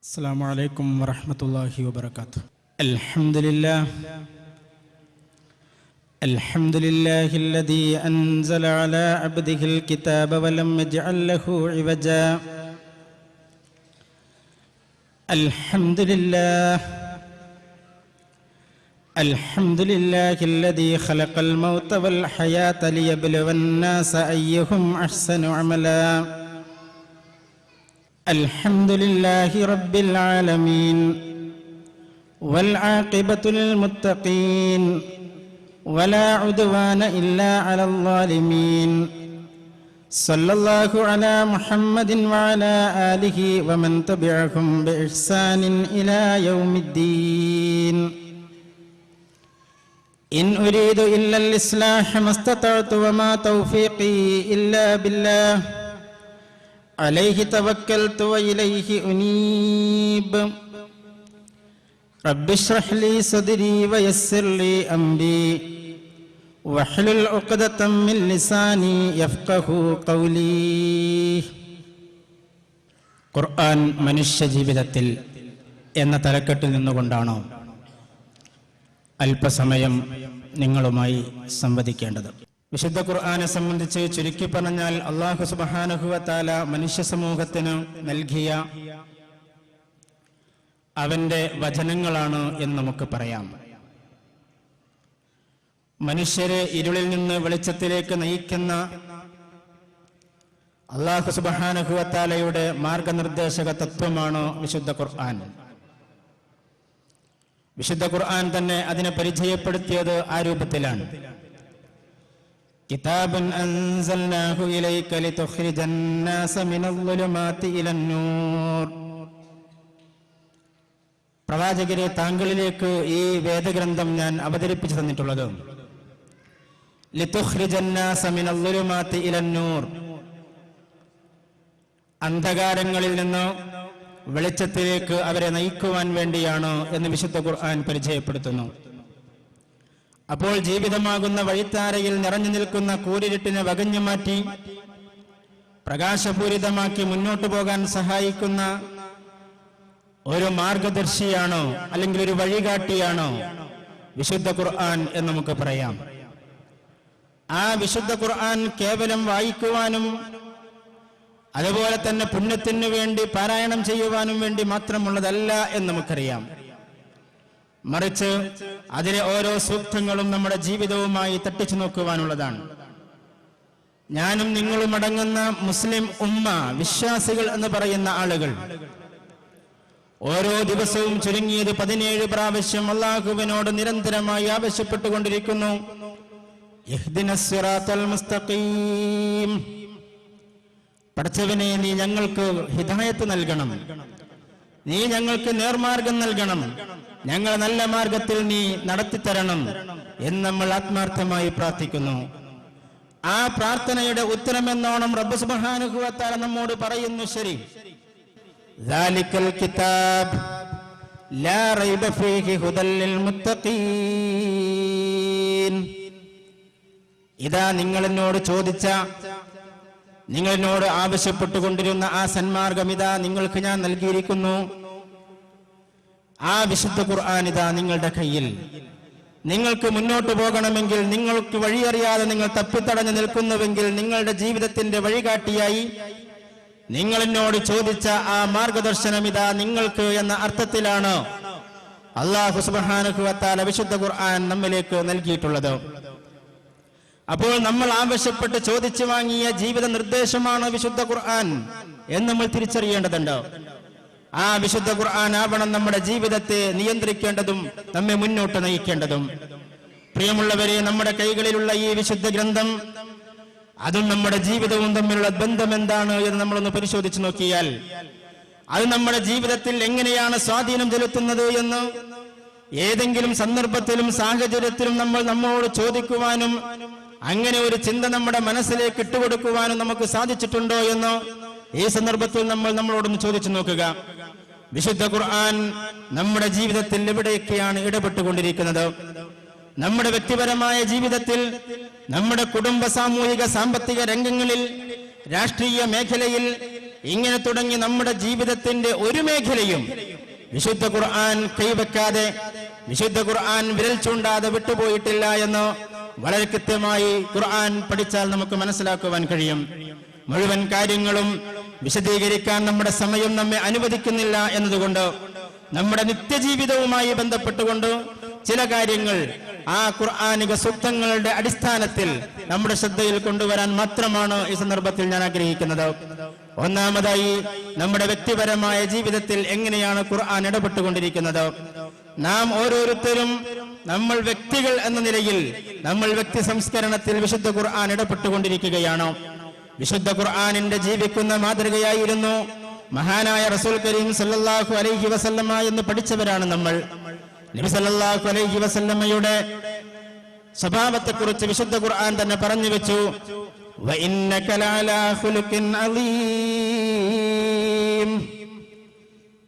السلام عليكم ورحمة الله وبركاته. الحمد لله الذي أنزل على عبده الكتاب ولم يجعل له عوجا. الحمد لله الذي خلق الموت والحياة ليبلو الناس أيهم أحسن عملا. الحمد لله رب العالمين والعاقبة للمتقين ولا عدوان إلا على الظالمين. صلى الله على محمد وعلى آله ومن تبعهم بإحسان إلى يوم الدين. إن أريد إلا الإصلاح ما استطعت وما توفيقي إلا بالله عليه توكلت وإليه أنيب. رب اشرح لي صدري ويسر لي أمري واحلل عقدة من لساني يفقهوا قولي. ഖുർആൻ മനുഷ്യജീവിതത്തിൽ എന്ന തലക്കെട്ടിൽ നിന്നുകൊണ്ടാണ് അല്പസമയം നിങ്ങളുമായി സംവദിക്കേണ്ടത്. വിശുദ്ധ ഖുർആനെ സംബന്ധിച്ച് ചുരുക്കി പറഞ്ഞാൽ അല്ലാഹു സുബ്ഹാനഹു വ തആല മനുഷ്യ സമൂഹത്തിന് നൽകിയ അവന്റെ വചനങ്ങളാണ് എന്ന് നമുക്ക് പറയാം. മനുഷ്യരെ ഇരുളിൽ നിന്ന് വെളിച്ചത്തിലേക്ക് നയിക്കുന്ന അല്ലാഹു സുബ്ഹാനഹു വ തആലയുടെ മാർഗനിർദ്ദേശക തത്വമാണ് വിശുദ്ധ ഖുർആൻ. വിശുദ്ധ ഖുർആൻ തന്നെ അതിനെ പരിചയപ്പെടുത്തിയത് ആ രൂപത്തിലാണ്. കിതാബുൻ അൻസൽനാഹു ഇലൈക ലിതുഖ്രിജൻ നാസ മിനൽ-ളുലുമാതി ഇലൻ-നൂർ. പ്രവാചകരെ, താങ്കളിലേക്ക് ഈ വേദഗ്രന്ഥം ഞാൻ അവതരിപ്പിച്ചു തന്നിട്ടുള്ളത് ലിതുഖ്രിജൻ നാസ മിനൽ-ളുലുമാതി ഇലൻ-നൂർ, അന്ധകാരങ്ങളിൽ നിന്ന് വെളിച്ചത്തിലേക്ക് അവരെ നയിക്കുവാൻ വേണ്ടിയാണ് എന്ന് വിശുദ്ധ ഖുർആൻ പരിചയപ്പെടുത്തുന്നു. അപ്പോൾ ജീവിതമാകുന്ന വഴിത്താരയിൽ നിറഞ്ഞു നിൽക്കുന്ന കൂരിരുട്ടിനെ വകഞ്ഞു മാറ്റി പ്രകാശപൂരിതമാക്കി മുന്നോട്ടു പോകാൻ സഹായിക്കുന്ന ഒരു മാർഗദർശിയാണോ അല്ലെങ്കിൽ ഒരു വഴികാട്ടിയാണോ വിശുദ്ധ ഖുർആൻ എന്ന് നമുക്ക് പറയാം. ആ വിശുദ്ധ ഖുർആൻ കേവലം വായിക്കുവാനും അതുപോലെ തന്നെ പുണ്യത്തിനു വേണ്ടി പാരായണം ചെയ്യുവാനും വേണ്ടി മാത്രമുള്ളതല്ല എന്ന് നമുക്കറിയാം. മറിച്ച് അതിലെ ഓരോ സൂക്തങ്ങളും നമ്മുടെ ജീവിതവുമായി തട്ടിച്ചു നോക്കുവാനുള്ളതാണ്. ഞാനും നിങ്ങളും അടങ്ങുന്ന മുസ്ലിം ഉമ്മ, വിശ്വാസികൾ എന്ന് പറയുന്ന ആളുകൾ ഓരോ ദിവസവും ചുരുങ്ങിയത് 17 പ്രാവശ്യം അല്ലാഹുവിനോട് നിരന്തരമായി ആവശ്യപ്പെട്ടുകൊണ്ടിരിക്കുന്നു, ഇഹ്ദിനസ് സിറാത്തൽ മുസ്തഖീം, പടച്ചവനെ നീ ഞങ്ങൾക്ക് ഹിദായത്ത് നൽകണം, നീ ഞങ്ങൾക്ക് നേർമാർഗം നൽകണം, ഞങ്ങളെ നല്ല മാർഗത്തിൽ നീ നടത്തിത്തരണം എന്ന് നമ്മൾ ആത്മാർത്ഥമായി പ്രാർത്ഥിക്കുന്നു. ആ പ്രാർത്ഥനയുടെ ഉത്തരമെന്നോണം റബ്ബ് സുബ്ഹാനഹു വ തആല നമ്മോട് പറയുന്നു, ശരി, ദാലിക്കൽ കിതാബ് ലാ റൈബ ഫീഹി ഹുദൽ ലിൽ മുത്തഖീൻ. ഇതാ നിങ്ങളെന്നോട് ചോദിച്ച, നിങ്ങളെന്നോട് ആവശ്യപ്പെട്ടുകൊണ്ടിരുന്ന ആ സന്മാർഗം ഇതാ നിങ്ങൾക്ക് ഞാൻ നൽകിയിരിക്കുന്നു. ആ വിശുദ്ധ ഖുർആൻ ഇതാ നിങ്ങളുടെ കയ്യിൽ. നിങ്ങൾക്ക് മുന്നോട്ട് പോകണമെങ്കിൽ, നിങ്ങൾക്ക് വഴിയറിയാതെ നിങ്ങൾ തപ്പിത്തടഞ്ഞു നിൽക്കുന്നുവെങ്കിൽ, നിങ്ങളുടെ ജീവിതത്തിന്റെ വഴികാട്ടിയായി നിങ്ങളെന്നോട് ചോദിച്ച ആ മാർഗദർശനം ഇതാ നിങ്ങൾക്ക് എന്ന അർത്ഥത്തിലാണ് അല്ലാഹു സുബ്ഹാനഹു വ തആല വിശുദ്ധ ഖുർആൻ നമ്മിലേക്ക് നൽകിയിട്ടുള്ളത്. അപ്പോൾ നമ്മൾ ആവശ്യപ്പെട്ട് ചോദിച്ചു വാങ്ങിയ ജീവിത നിർദ്ദേശമാണ് വിശുദ്ധ ഖുർആൻ എന്ന് നമ്മൾ തിരിച്ചറിയേണ്ടതുണ്ട്. ആ വിശുദ്ധ ഖുർആൻ ആവണം നമ്മുടെ ജീവിതത്തെ നിയന്ത്രിക്കേണ്ടതും നമ്മെ മുന്നോട്ട് നയിക്കേണ്ടതും. പ്രിയമുള്ളവരെ, നമ്മുടെ കൈകളിലുള്ള ഈ വിശുദ്ധ ഗ്രന്ഥം, അതും നമ്മുടെ ജീവിതവും തമ്മിലുള്ള ബന്ധം എന്താണ് എന്ന് നമ്മളൊന്ന് പരിശോധിച്ചു നോക്കിയാൽ അത് നമ്മുടെ ജീവിതത്തിൽ എങ്ങനെയാണ് സ്വാധീനം ചെലുത്തുന്നത് എന്ന് ഏതെങ്കിലും സന്ദർഭത്തിലും സാഹചര്യത്തിലും നമ്മൾ നമ്മോട് ചോദിക്കുവാനും അങ്ങനെ ഒരു ചിന്ത നമ്മുടെ മനസ്സിലേക്ക് ഇട്ടുകൊടുക്കുവാനും നമുക്ക് സാധിച്ചിട്ടുണ്ടോ എന്ന് ഈ സന്ദർഭത്തിൽ നമ്മൾ നമ്മളോടൊന്ന് ചോദിച്ചു നോക്കുക. വിശുദ്ധ ഖുർആൻ നമ്മുടെ ജീവിതത്തിൽ എവിടെയൊക്കെയാണ് ഇടപെട്ടുകൊണ്ടിരിക്കുന്നത്? നമ്മുടെ വ്യക്തിപരമായ ജീവിതത്തിൽ, നമ്മുടെ കുടുംബ, സാമൂഹിക, സാമ്പത്തിക രംഗങ്ങളിൽ, രാഷ്ട്രീയ മേഖലയിൽ, ഇങ്ങനെ തുടങ്ങി നമ്മുടെ ജീവിതത്തിന്റെ ഒരു മേഖലയും വിശുദ്ധ ഖുർആൻ കൈവെക്കാതെ, വിശുദ്ധ ഖുർആൻ വിരൽ ചൂണ്ടാതെ വിട്ടുപോയിട്ടില്ല എന്ന് വളരെ കൃത്യമായി ഖുർആൻ പഠിച്ചാൽ നമുക്ക് മനസ്സിലാക്കുവാൻ കഴിയും. മുഴുവൻ കാര്യങ്ങളും വിശദീകരിക്കാൻ നമ്മുടെ സമയം നമ്മെ അനുവദിക്കുന്നില്ല എന്നതുകൊണ്ട് നമ്മുടെ നിത്യജീവിതവുമായി ബന്ധപ്പെട്ടുകൊണ്ട് ചില കാര്യങ്ങൾ ആ ഖുർആനിക സൂക്തങ്ങളുടെ അടിസ്ഥാനത്തിൽ നമ്മുടെ ശ്രദ്ധയിൽ കൊണ്ടുവരാൻ മാത്രമാണ് ഈ സന്ദർഭത്തിൽ ഞാൻ ആഗ്രഹിക്കുന്നത്. ഒന്നാമതായി, നമ്മുടെ വ്യക്തിപരമായ ജീവിതത്തിൽ എങ്ങനെയാണ് ഖുർആൻ ഇടപെട്ടുകൊണ്ടിരിക്കുന്നത്? നാം ഓരോരുത്തരും നമ്മൾ വ്യക്തികൾ എന്ന നിലയിൽ നമ്മൾ വ്യക്തി സംസ്കരണത്തിൽ വിശുദ്ധ ഖുർആൻ ഇടപെട്ടുകൊണ്ടിരിക്കുകയാണോ? വിശുദ്ധ ഖുർആനിന്റെ ജീവിക്കുന്ന മാതൃകയായിരുന്നു മഹാനായ റസൂൽ കരീം സല്ലല്ലാഹു അലൈഹി വസല്ലമ എന്ന് പഠിച്ചവരാണ് നമ്മൾ. നബി സല്ലല്ലാഹു അലൈഹി വസല്ലമയുടെ സ്വഭാവത്തെക്കുറിച്ച് വിശുദ്ധ ഖുർആൻ തന്നെ പറഞ്ഞു വെച്ചു, വഇന്നക ലഅലാ ഖുലുഖിൻ അളീം.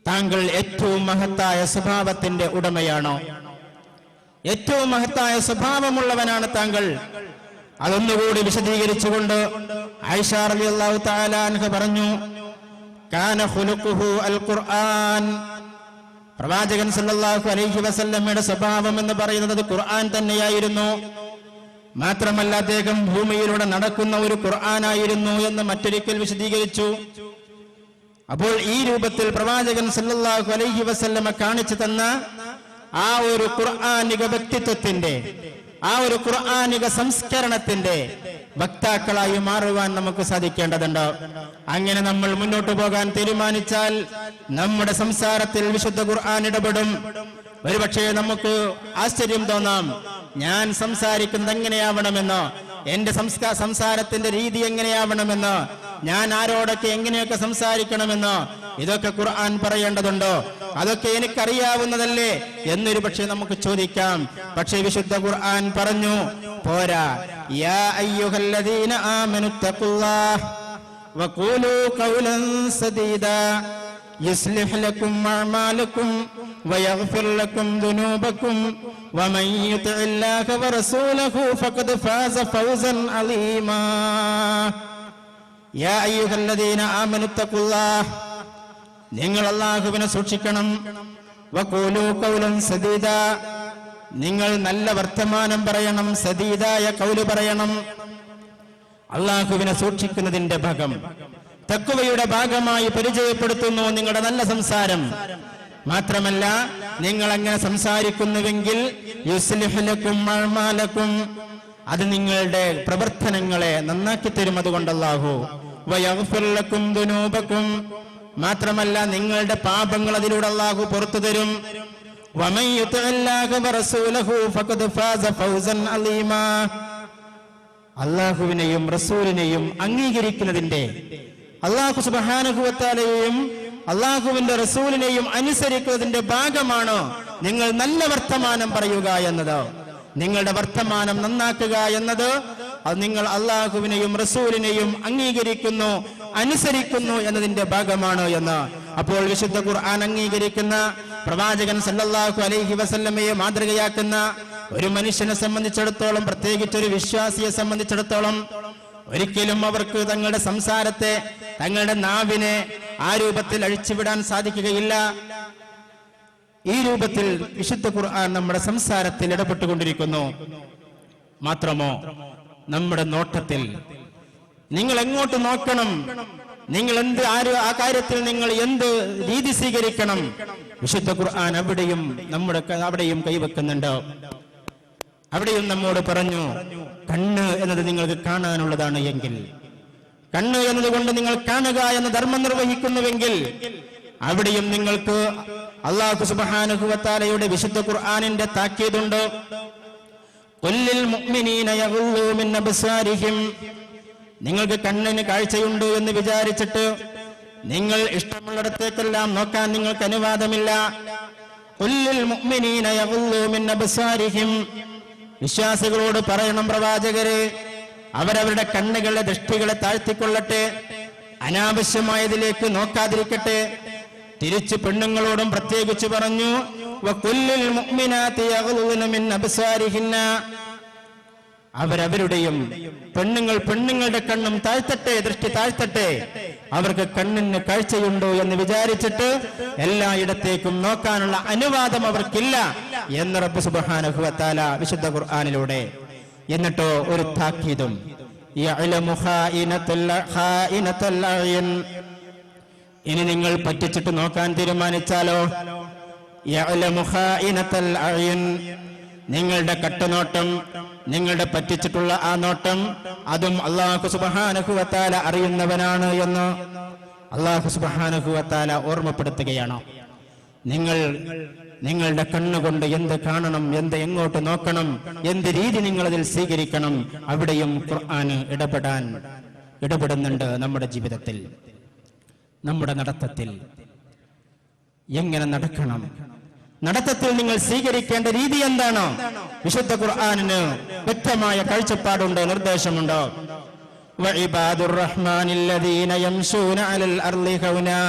താങ്കൾ ഏറ്റവും മഹത്തായ സ്വഭാവത്തിന്റെ ഉടമയാണോ? ഏറ്റവും മഹത്തായ സ്വഭാവമുള്ളവനാണ് താങ്കൾ. അതൊന്നുകൂടി വിശദീകരിച്ചുകൊണ്ട് ആയിഷ റളിയല്ലാഹു തആല അൻഹ പറഞ്ഞു, കാന ഖുലുഖുഹു അൽ ഖുർആൻ. പ്രവാചകൻ സല്ലല്ലാഹു അലൈഹി വസല്ലമയുടെ സ്വഭാവം എന്ന് പറയുന്നത് ഖുർആൻ തന്നെയായിരുന്നു. മാത്രമല്ല അദ്ദേഹം ഭൂമിയിലൂടെ നടക്കുന്ന ഒരു ഖുർആനായിരുന്നു എന്ന് മറ്റൊരിക്കൽ വിശദീകരിച്ചു. അപ്പോൾ ഈ രൂപത്തിൽ പ്രവാചകൻ സല്ലല്ലാഹു അലൈഹി വസല്ലമ കാണിച്ചു തന്ന ആ ഒരു ഖുർആനിക വ്യക്തിത്വത്തിന്റെ, ആ ഒരു ഖുർആനിക സംസ്കരണത്തിന്റെ വക്താക്കളായി മാറുവാൻ നമുക്ക് സാധിക്കേണ്ടതുണ്ട്. അങ്ങനെ നമ്മൾ മുന്നോട്ട് പോകാൻ തീരുമാനിച്ചാൽ നമ്മുടെ സംസാരത്തിൽ വിശുദ്ധ ഖുർആൻ ഇടപെടും. ഒരുപക്ഷെ നമുക്ക് ആശ്ചര്യം തോന്നാം, ഞാൻ സംസാരിക്കുന്നത് എങ്ങനെയാവണമെന്നോ, എന്റെ സംസാരത്തിന്റെ രീതി എങ്ങനെയാവണമെന്നോ, ഞാൻ ആരോടൊക്കെ എങ്ങനെയൊക്കെ സംസാരിക്കണമെന്നോ ഇതൊക്കെ ഖുർആൻ പറയേണ്ടതുണ്ടോ? അതൊക്കെ എനിക്കറിയാവുന്നതല്ലേ എന്നൊരു പക്ഷെ നമുക്ക് ചോദിക്കാം. പക്ഷേ വിശുദ്ധ ഖുർആൻ പറഞ്ഞു, പോരാ. യാ അയ്യുഹല്ലദീന ആമനു തഖുല്ലാഹ് വഖൂലൂ ഖൗലൻ സദീദാ യുസ്ലിഹ് ലക്കും അഅമാലക്കും വയഗ്ഫിർ ലക്കും ദുനൂബക്കും വമൻ യുതിഇല്ലാഹ വറസൂലഹു ഫഖദ് ഫാസ ഫൗസൻ അലീമാ. യാ അയ്യുഹല്ലദീന ആമനു തഖുല്ലാഹ്, നിങ്ങൾ അല്ലാഹുവിനെ സൂക്ഷിക്കണം. വഖൂലൂ ഖൗലൻ സദീദാ, നിങ്ങൾ നല്ല വർത്തമാനം പറയണം, സദീദായ ഖൗല് പറയണം. അല്ലാഹുവിനെ സൂക്ഷിക്കുന്നതിന്റെ ഭാഗം, തഖ്വയുടെ ഭാഗമായി പരിചയപ്പെടുത്തുന്നു നിങ്ങളുടെ നല്ല സംസാരം. മാത്രമല്ല, നിങ്ങൾ അങ്ങനെ സംസാരിക്കുന്നുവെങ്കിൽ യുസ്ലിഹ് ലക്കും അഅമാലക്കും, അത് നിങ്ങളുടെ പ്രവർത്തനങ്ങളെ നന്നാക്കി തരും. അതുകൊണ്ട് അല്ലാഹു വയഗ്ഫിർ ലക്കും ദുനൂബക്കും, മാത്രമല്ല നിങ്ങളുടെ പാപങ്ങൾ അതിലൂടെ അല്ലാഹു പുറത്തു തരും. വമൻ യുതിഇല്ലാഹ വറസൂലഹു ഫഖദ് ഫാസ ഫൗസൻ അലീമാ. അല്ലാഹുവിനെയും റസൂലിനെയും അംഗീകരിക്കുന്നതിന്റെ, അല്ലാഹു സുബ്ഹാനഹു വ തആലയെയും അല്ലാഹുവിന്റെ റസൂലിനെയും അനുസരിക്കുന്നതിന്റെ ഭാഗമാണ് നിങ്ങൾ നല്ല വർത്തമാനം പറയുക എന്നത്. നിങ്ങളുടെ വർത്തമാനം നന്നാക്കുക എന്നത് അത് നിങ്ങൾ അല്ലാഹുവിനെയും റസൂലിനെയും അംഗീകരിക്കുന്നു, അനുസരിക്കുന്നു എന്നതിന്റെ ഭാഗമാണ് എന്ന്. അപ്പോൾ വിശുദ്ധ ഖുർആൻ അംഗീകരിക്കുന്ന, പ്രവാചകൻ സല്ലല്ലാഹു അലൈഹി വസല്ലമയെ മാതൃകയാക്കുന്ന ഒരു മനുഷ്യനെ സംബന്ധിച്ചിടത്തോളം, പ്രത്യേകിച്ച് ഒരു വിശ്വാസിയെ സംബന്ധിച്ചിടത്തോളം, ഒരിക്കലും അവർക്ക് തങ്ങളുടെ സംസാരത്തെ, തങ്ങളുടെ നാവിനെ ആ രൂപത്തിൽ അഴിച്ചുവിടാൻ സാധിക്കുകയില്ല. ഈ രൂപത്തിൽ വിശുദ്ധ ഖുർആൻ നമ്മുടെ സംസാരത്തിൽ ഇടപെട്ടുകൊണ്ടിരിക്കുന്നു. മാത്രമോ, നമ്മുടെ നോട്ടത്തിൽ നിങ്ങൾ എങ്ങോട്ട് നോക്കണം, നിങ്ങൾ എന്ത് ആ കാര്യത്തിൽ നിങ്ങൾ എന്ത് രീതി സ്വീകരിക്കണം, വിശുദ്ധ ഖുർആൻ അവിടെയും കൈവെക്കുന്നുണ്ട്. അവിടെയും നമ്മോട് പറഞ്ഞു, കണ്ണ് എന്നത് നിങ്ങൾക്ക് കാണാനുള്ളതാണ് എങ്കിൽ, കണ്ണ് എന്നതുകൊണ്ട് നിങ്ങൾ കാണുക എന്ന ധർമ്മം നിർവഹിക്കുന്നുവെങ്കിൽ, അവിടെയും നിങ്ങൾക്ക് അല്ലാഹു സുബ്ഹാനഹു വ തആലയുടെ വിശുദ്ധ ഖുർആനിന്റെ താക്കീതുണ്ട്. ഖുല്ലിൽ മുഅ്മിനീന യഗ്ളൂ മിൻ അബ്സാരിഹിം. നിങ്ങൾക്ക് കണ്ണിന് കാഴ്ചയുണ്ട് എന്ന് വിചാരിച്ചിട്ട് നിങ്ങൾ ഇഷ്ടമുള്ളിടത്തേക്കെല്ലാം നോക്കാൻ നിങ്ങൾക്ക് അനുവാദമില്ല. ഖുല്ലിൽ മുഅ്മിനീന യഗ്ളൂ മിൻ അബ്സാരിഹിം. വിശ്വാസികളോട് പറയണം, പ്രവാചകരെ, അവരവരുടെ കണ്ണുകളുടെ ദൃഷ്ടികളെ താഴ്ത്തിക്കൊള്ളട്ടെ, അനാവശ്യമായതിലേക്ക് നോക്കാതിരിക്കട്ടെ. തിരിച്ചു പെണ്ണുങ്ങളോടും പ്രത്യേകിച്ച് പറഞ്ഞു, വഖുല്ലിൽ മുഅ്മിനാതി യഗ്ളുന മിൻ അബ്സാരിഹിന്ന. അവരവരുടെയും പെണ്ണുങ്ങളുടെ കണ്ണും താഴ്ത്തട്ടെ, ദൃഷ്ടി താഴ്ത്തട്ടെ. അവർക്ക് കണ്ണിന് കാഴ്ചയുണ്ടോ എന്ന് വിചാരിച്ചിട്ട് എല്ലായിടത്തേക്കും നോക്കാനുള്ള അനുവാദം അവർക്കില്ല എന്ന് റബ്ബ് സുബ്ഹാനഹു വ തആല വിശുദ്ധ ഖുർആനിലൂടെ. എന്നിട്ടോ ഒരു താക്കീതും, യഅലമു ഖായിനത്തുൽ അയ്യുൻ. ഇനി നിങ്ങൾ പറ്റിച്ചിട്ട് നോക്കാൻ തീരുമാനിച്ചാലോ, യഅലമു ഖായിനത്തുൽ അയ്യുൻ, നിങ്ങളുടെ കട്ടുനോട്ടം, നിങ്ങളുടെ പറ്റിച്ചിട്ടുള്ള ആ നോട്ടം, അതും അല്ലാഹു സുബ്ഹാനഹു വ തആല അറിയുന്നവനാണ് എന്ന് അല്ലാഹു സുബ്ഹാനഹു വ തആല ഓർമ്മപ്പെടുത്തുകയാണ്. നിങ്ങളുടെ കണ്ണുകൊണ്ട് എന്ത് കാണണം, എന്ത് എങ്ങോട്ട് നോക്കണം, എന്ത് രീതി നിങ്ങൾ അതിൽ സ്വീകരിക്കണം, അവിടെയും ഖുർആൻ ഇടപെടുന്നുണ്ട്. നമ്മുടെ ജീവിതത്തിൽ, നമ്മുടെ നടത്തത്തിൽ എങ്ങനെ നടക്കണം, നടത്തത്തിൽ നിങ്ങൾ സ്വീകരിക്കേണ്ട രീതി എന്താണ്? വിശുദ്ധ ഖുർആനിന് വ്യക്തമായ കാഴ്ചപ്പാടുണ്ട്, നിർദ്ദേശമുണ്ട്. വഇബാദുർ റഹ്മാനില്ലദീന യംശൂന അലൽ അർളി ഹൗനാ.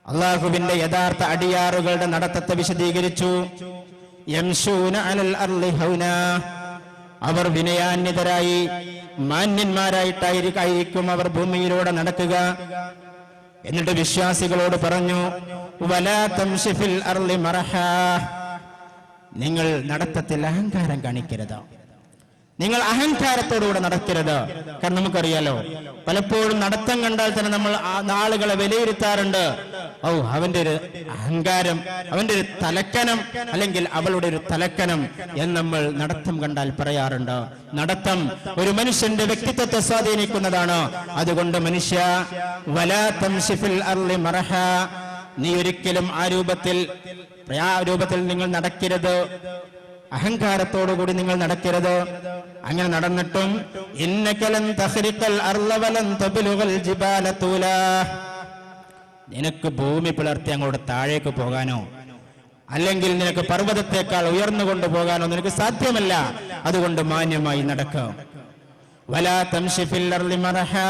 അല്ലാഹുവിന്റെ യഥാർത്ഥ അടിയാറുകളുടെ നടത്തത്തെ വിശദീകരിച്ചു. യംശൂന അലൽ അർളി ഹൗനാ, അവർ വിനയാന്വിതരായി മാന്യന്മാരായിട്ടായിരിക്കും അവർ ഭൂമിയിലൂടെ നടക്കുക. എന്നിട്ട് വിശ്വാസികളോട് പറഞ്ഞു, വലാ തംശി ഫിൽ അർളി മറഹാ, നിങ്ങൾ നടത്തത്തിൽ അഹങ്കാരം കാണിക്കരുത്, നിങ്ങൾ അഹങ്കാരത്തോടുകൂടെ നടക്കരുത്. കാരണം നമുക്കറിയാലോ, പലപ്പോഴും നടത്തം കണ്ടാൽ തന്നെ നമ്മൾ ആളുകളെ വിലയിരുത്താറുണ്ട്. അവന്റെ ഒരു അഹങ്കാരം, അവന്റെ ഒരു തലക്കനം, അല്ലെങ്കിൽ അവളുടെ ഒരു തലക്കനം എന്ന് നമ്മൾ നടത്തം കണ്ടാൽ പറയാറുണ്ട്. നടത്തം ഒരു മനുഷ്യന്റെ വ്യക്തിത്വത്തെ സ്വാധീനിക്കുന്നതാണ്. അതുകൊണ്ട് മനുഷ്യ, വലാ തംശി ഫിൽ അർളി മറഹാ, നീ ഒരിക്കലും ആ രൂപത്തിൽ നിങ്ങൾ നടക്കരുത്, അഹങ്കാരത്തോടുകൂടി നിങ്ങൾ നടക്കരുത്. അങ്ങനെ നടന്നിട്ടും ഇന്നകലൻ തഖ്രിഖൽ അർള വലൻ തബ്ലുഗൽ ജിബാല തൂലാ, നിനക്ക് ഭൂമി പിളർത്തി അങ്ങോട്ട് താഴേക്ക് പോകാനോ അല്ലെങ്കിൽ നിനക്ക് പർവ്വതത്തേക്കാൾ ഉയർന്നുകൊണ്ട് പോകാനോ നിനക്ക് സാധ്യമല്ല. അതുകൊണ്ട് മാന്യമായി നടക്കുക. വലാ തംശി ഫിൽ അർളി മറഹാ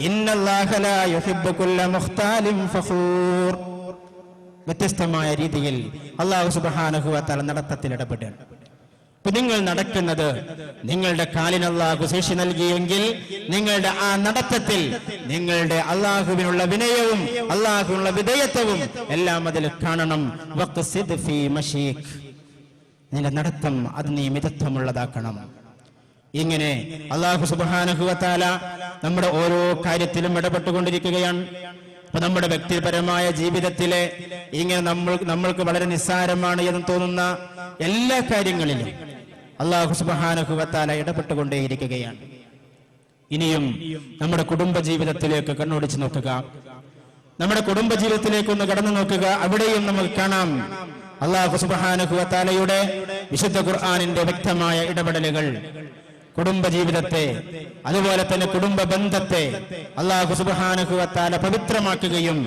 ഇന്നല്ലാഹ ലാ യുഹിബ്ബു കുല്ല മുഖ്താലിൻ ഫഖൂർ. വ്യത്യസ്തമായ രീതിയിൽ അല്ലാഹു സുബ്ഹാനഹു വ തആല നടത്തത്തിൽ ഇടപെടുന്നു. അപ്പൊ നിങ്ങൾ നടക്കുന്നത്, നിങ്ങളുടെ കാലിന് അല്ലാഹു ശേഷി നൽകിയെങ്കിൽ നിങ്ങളുടെ ആ നടത്തത്തിൽ നിങ്ങളുടെ അല്ലാഹുവിനുള്ള വിനയവും അല്ലാഹുവിനുള്ള വിധേയത്വവും എല്ലാം അതിൽ കാണണം. വഖ്സിദ് ഫീ മശീക്, നിന്റെ നടത്തം അത് നീ മിതത്വമുള്ളതാക്കണം. ഇങ്ങനെ അല്ലാഹു സുബ്ഹാനഹു വ തആല നമ്മുടെ ഓരോ കാര്യത്തിലും ഇടപെട്ടുകൊണ്ടിരിക്കുകയാണ്. അപ്പൊ നമ്മുടെ വ്യക്തിപരമായ ജീവിതത്തിലെ ഇങ്ങനെ നമ്മൾക്ക് വളരെ നിസ്സാരമാണ് എന്ന് തോന്നുന്ന എല്ലാ കാര്യങ്ങളിലും അല്ലാഹു സുബ്ഹാനഹു വ തആല ഇടപെട്ടുകൊണ്ടേയിരിക്കുകയാണ്. ഇനിയും നമ്മുടെ കുടുംബ ജീവിതത്തിലേക്ക് കണ്ണോടിച്ച് നോക്കുക, നമ്മുടെ കുടുംബ ജീവിതത്തിലേക്ക് ഒന്ന് കടന്നു നോക്കുക. അവിടെയും നമുക്ക് കാണാം അല്ലാഹു സുബ്ഹാനഹു വ തആലയുടെ വിശുദ്ധ ഖുർആനിന്റെ വ്യക്തമായ ഇടപെടലുകൾ. കുടുംബജീവിതത്തെ, അതുപോലെ തന്നെ കുടുംബ ബന്ധത്തെ അല്ലാഹു സുബ്ഹാനഹു വ തആല പവിത്രമാക്കുകയും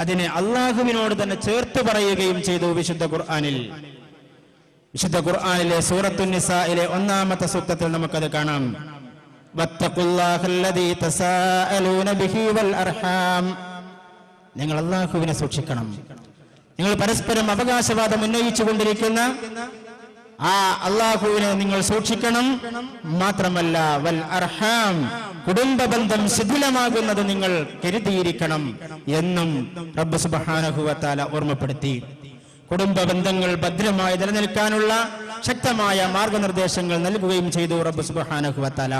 അതിനെ അല്ലാഹുവിനോട് തന്നെ ചേർത്ത് പറയുകയും ചെയ്തു വിശുദ്ധ ഖുർആനിൽ. വിശുദ്ധ ഖുർആനിലെ സൂറത്തുൻ നിസായിലെ 1-ാമത്തെ സൂക്തത്തിൽ നമുക്കത് കാണാം. വത്തഖുല്ലാഹല്ലദീ തസാഅലൂന ബിഹി വൽ അർഹാം, നിങ്ങൾ അല്ലാഹുവിനെ സൂക്ഷിക്കണം. നിങ്ങൾ പരസ്പരം അവകാശവാദം ഉന്നയിച്ചു കൊണ്ടിരിക്കുന്ന ആ അല്ലാഹുവിനെ നിങ്ങൾ സൂക്ഷിക്കണം. മാത്രമല്ല വൽ അർഹാം, കുടുംബ ബന്ധം ശിഥിലമാകുന്നത് നിങ്ങൾ കരുതിയിരിക്കണം എന്നും റബ്ബ് സുബ്ഹാനഹു വ തആല ഓർമ്മപ്പെടുത്തി. കുടുംബ ബന്ധങ്ങൾ ഭദ്രമായി നിലനിൽക്കാനുള്ള ശക്തമായ മാർഗനിർദ്ദേശങ്ങൾ നൽകുകയും ചെയ്തു റബ്ബ് സുബ്ഹാനഹു വ തആല.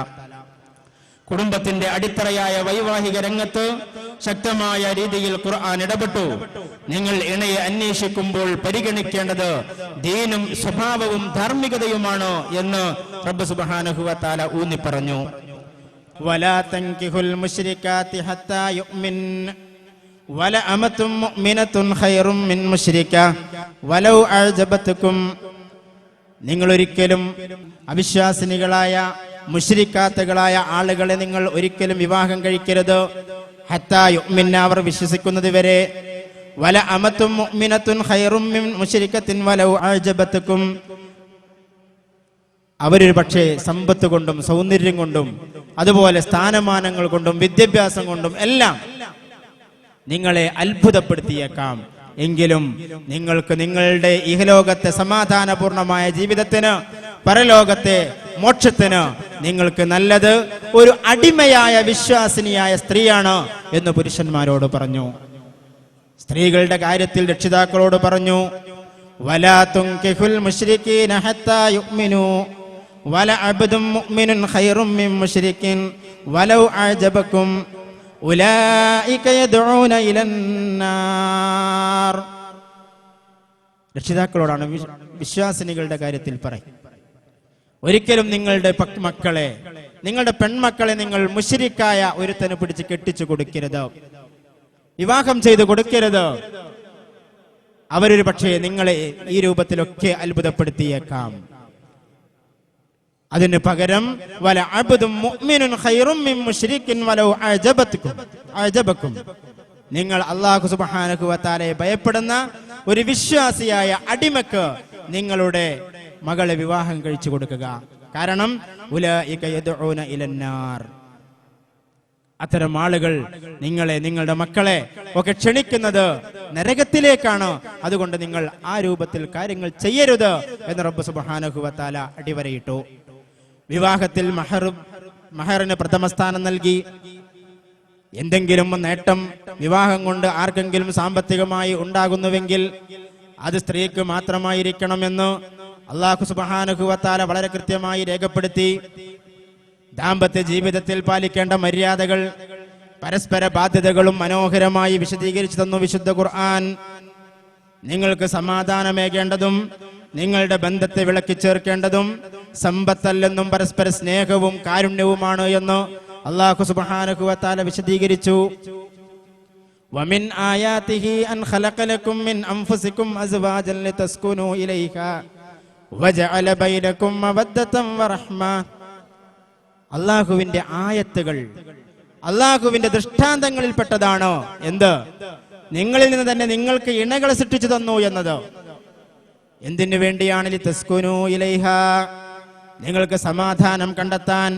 കുടുംബത്തിന്റെ അടിത്തറയായ വൈവാഹിക രംഗത്ത് ശക്തമായ രീതിയിൽ ഖുർആൻ ഇടപെട്ടു. നിങ്ങൾ ഇണയെ അന്വേഷിക്കുമ്പോൾ പരിഗണിക്കേണ്ടത് ദീനും സ്വഭാവവും ധാർമ്മികതയുമാണ് എന്ന് റബ്ബ് സുബ്ഹാനഹു വ തആല ഊന്നി പറഞ്ഞു. വലാ തൻകിഹുൽ മുശ്രികാതി ഹത്താ യുഅ്മിൻ വല അമതും മുഅ്മിനത്തുൻ ഖൈറും മിൻ മുശ്രിക വലൗ അഅജബതുകും, നിങ്ങൾ ഒരിക്കലും അവിശ്വാസിനികളായ മുശ്രിക്കാത്തുകളായ ആളുകളെ നിങ്ങൾ ഒരിക്കലും വിവാഹം കഴിക്കരുത്. ഹത്താ യുഅ്മിന, അവർ വിശ്വസിക്കുന്നത് വരെ. വല അമതും മുഅ്മിനത്തുൻ ഖൈറും മിൻ മുശ്രികത്തിൻ വലൗ അഅജബതുകും, അവരൊരു പക്ഷേ സമ്പത്ത് കൊണ്ടും സൗന്ദര്യം കൊണ്ടും അതുപോലെ സ്ഥാനമാനങ്ങൾ കൊണ്ടും വിദ്യാഭ്യാസം കൊണ്ടും എല്ലാം നിങ്ങളെ അത്ഭുതപ്പെടുത്തിയേക്കാം. എങ്കിലും നിങ്ങൾക്ക് നിങ്ങളുടെ ഇഹലോകത്തെ സമാധാനപൂർണമായ ജീവിതത്തിന്, പരലോകത്തെ മോക്ഷത്തിന് നിങ്ങൾക്ക് നല്ലത് ഒരു അടിമയായ വിശ്വാസിനിയായ സ്ത്രീയാണ് എന്ന് പുരുഷന്മാരോട് പറഞ്ഞു. സ്ത്രീകളുടെ കാര്യത്തിൽ രക്ഷിതാക്കളോട് പറഞ്ഞു, വലാ തുൻകിഹുൽ മുശ്രികീന ഹത്താ യുഅ്മിനൂ വലഅബ്ദും മുഅ്മിനുൻ ഖൈറും മിൻ മുശ്രികിൻ വലൗ അഅജബകും ഉലൈക യദ്ഊന ഇലന്നാർ. രക്ഷിതാക്കളോടാണ് വിശ്വാസിനികളുടെ കാര്യത്തിൽ പറയും, ഒരിക്കലും നിങ്ങളുടെ മക്കളെ, നിങ്ങളുടെ പെൺമക്കളെ നിങ്ങൾ മുശ്രിക്കായ ഒരുത്തന് പിടിച്ച് കെട്ടിച്ചു കൊടുക്കരുത്, വിവാഹം ചെയ്ത് കൊടുക്കരുത്. അവരൊരു പക്ഷേ നിങ്ങളെ ഈ രൂപത്തിലൊക്കെ അത്ഭുതപ്പെടുത്തിയേക്കാം. അതിന് പകരം വല അബ്ദും മുഅ്മിനുൻ ഖൈറും മിൻ മുശ്രികിൻ വലൗ അഅജബകും, നിങ്ങൾ അല്ലാഹു സുബ്ഹാനഹു വ തആലയെ ഭയപ്പെടുന്ന ഒരു വിശ്വാസിയായ അടിമക്ക് നിങ്ങളുടെ മകളെ വിവാഹം കഴിച്ചു കൊടുക്കുക. കാരണം ഉലൈക യദ്ഊന ഇലന്നാർ, അത്തരം ആളുകൾ നിങ്ങളെ, നിങ്ങളുടെ മക്കളെ ഒക്കെ ക്ഷണിക്കുന്നത് നരകത്തിലേക്കാണ്. അതുകൊണ്ട് നിങ്ങൾ ആ രൂപത്തിൽ കാര്യങ്ങൾ ചെയ്യരുത് എന്ന് റബ്ബ് സുബ്ഹാനഹു വ തആല അടിവരയിട്ടു. വിവാഹത്തിൽ മഹറിന് പ്രഥമ സ്ഥാനം നൽകി. എന്തെങ്കിലും നേട്ടം വിവാഹം കൊണ്ട് ആർക്കെങ്കിലും സാമ്പത്തികമായി ഉണ്ടാകുന്നുവെങ്കിൽ അത് സ്ത്രീക്ക് മാത്രമായിരിക്കണമെന്ന് അല്ലാഹു സുബ്ഹാനഹു വ തആല വളരെ കൃത്യമായി രേഖപ്പെടുത്തി. ദാമ്പത്യ ജീവിതത്തിൽ പാലിക്കേണ്ട മര്യാദകൾ, പരസ്പര ബാധ്യതകളും മനോഹരമായി വിശദീകരിച്ചു തന്നു വിശുദ്ധ ഖുർആൻ. നിങ്ങൾക്ക് സമാധാനമേകേണ്ടതും നിങ്ങളുടെ ബന്ധത്തെ വിളക്കി ചേർക്കേണ്ടതും സമ്പത്തല്ലെന്നും പരസ്പര സ്നേഹവും കാരുണ്യവുമാണ് എന്ന് അല്ലാഹു സുബ്ഹാനഹു വ തആല വിശദീകരിച്ചു. വമിൻ ആയാതിഹി അൻ ഖലഖ ലക്കും മിൻ അൻഫുസികും അസ്വാജൻ ലിതസ്കുനൂ ഇലൈഹാ വജഅല ബൈനകും മവദ്ദതൻ വറഹ്മ. അല്ലാഹുവിന്റെ ആയത്തുകൾ, അല്ലാഹുവിന്റെ ദൃഷ്ടാന്തങ്ങളിൽപ്പെട്ടതാണ് എന്ത്? നിങ്ങളിൽ നിന്ന് തന്നെ നിങ്ങൾക്ക് ഇണകളെ സൃഷ്ടിച്ചു തന്നു എന്നത്. എന്തിനു വേണ്ടിയാണ്? ലിതസ്കുനൂ ഇലൈഹാ, നിങ്ങൾക്ക് സമാധാനം കണ്ടെത്താൻ.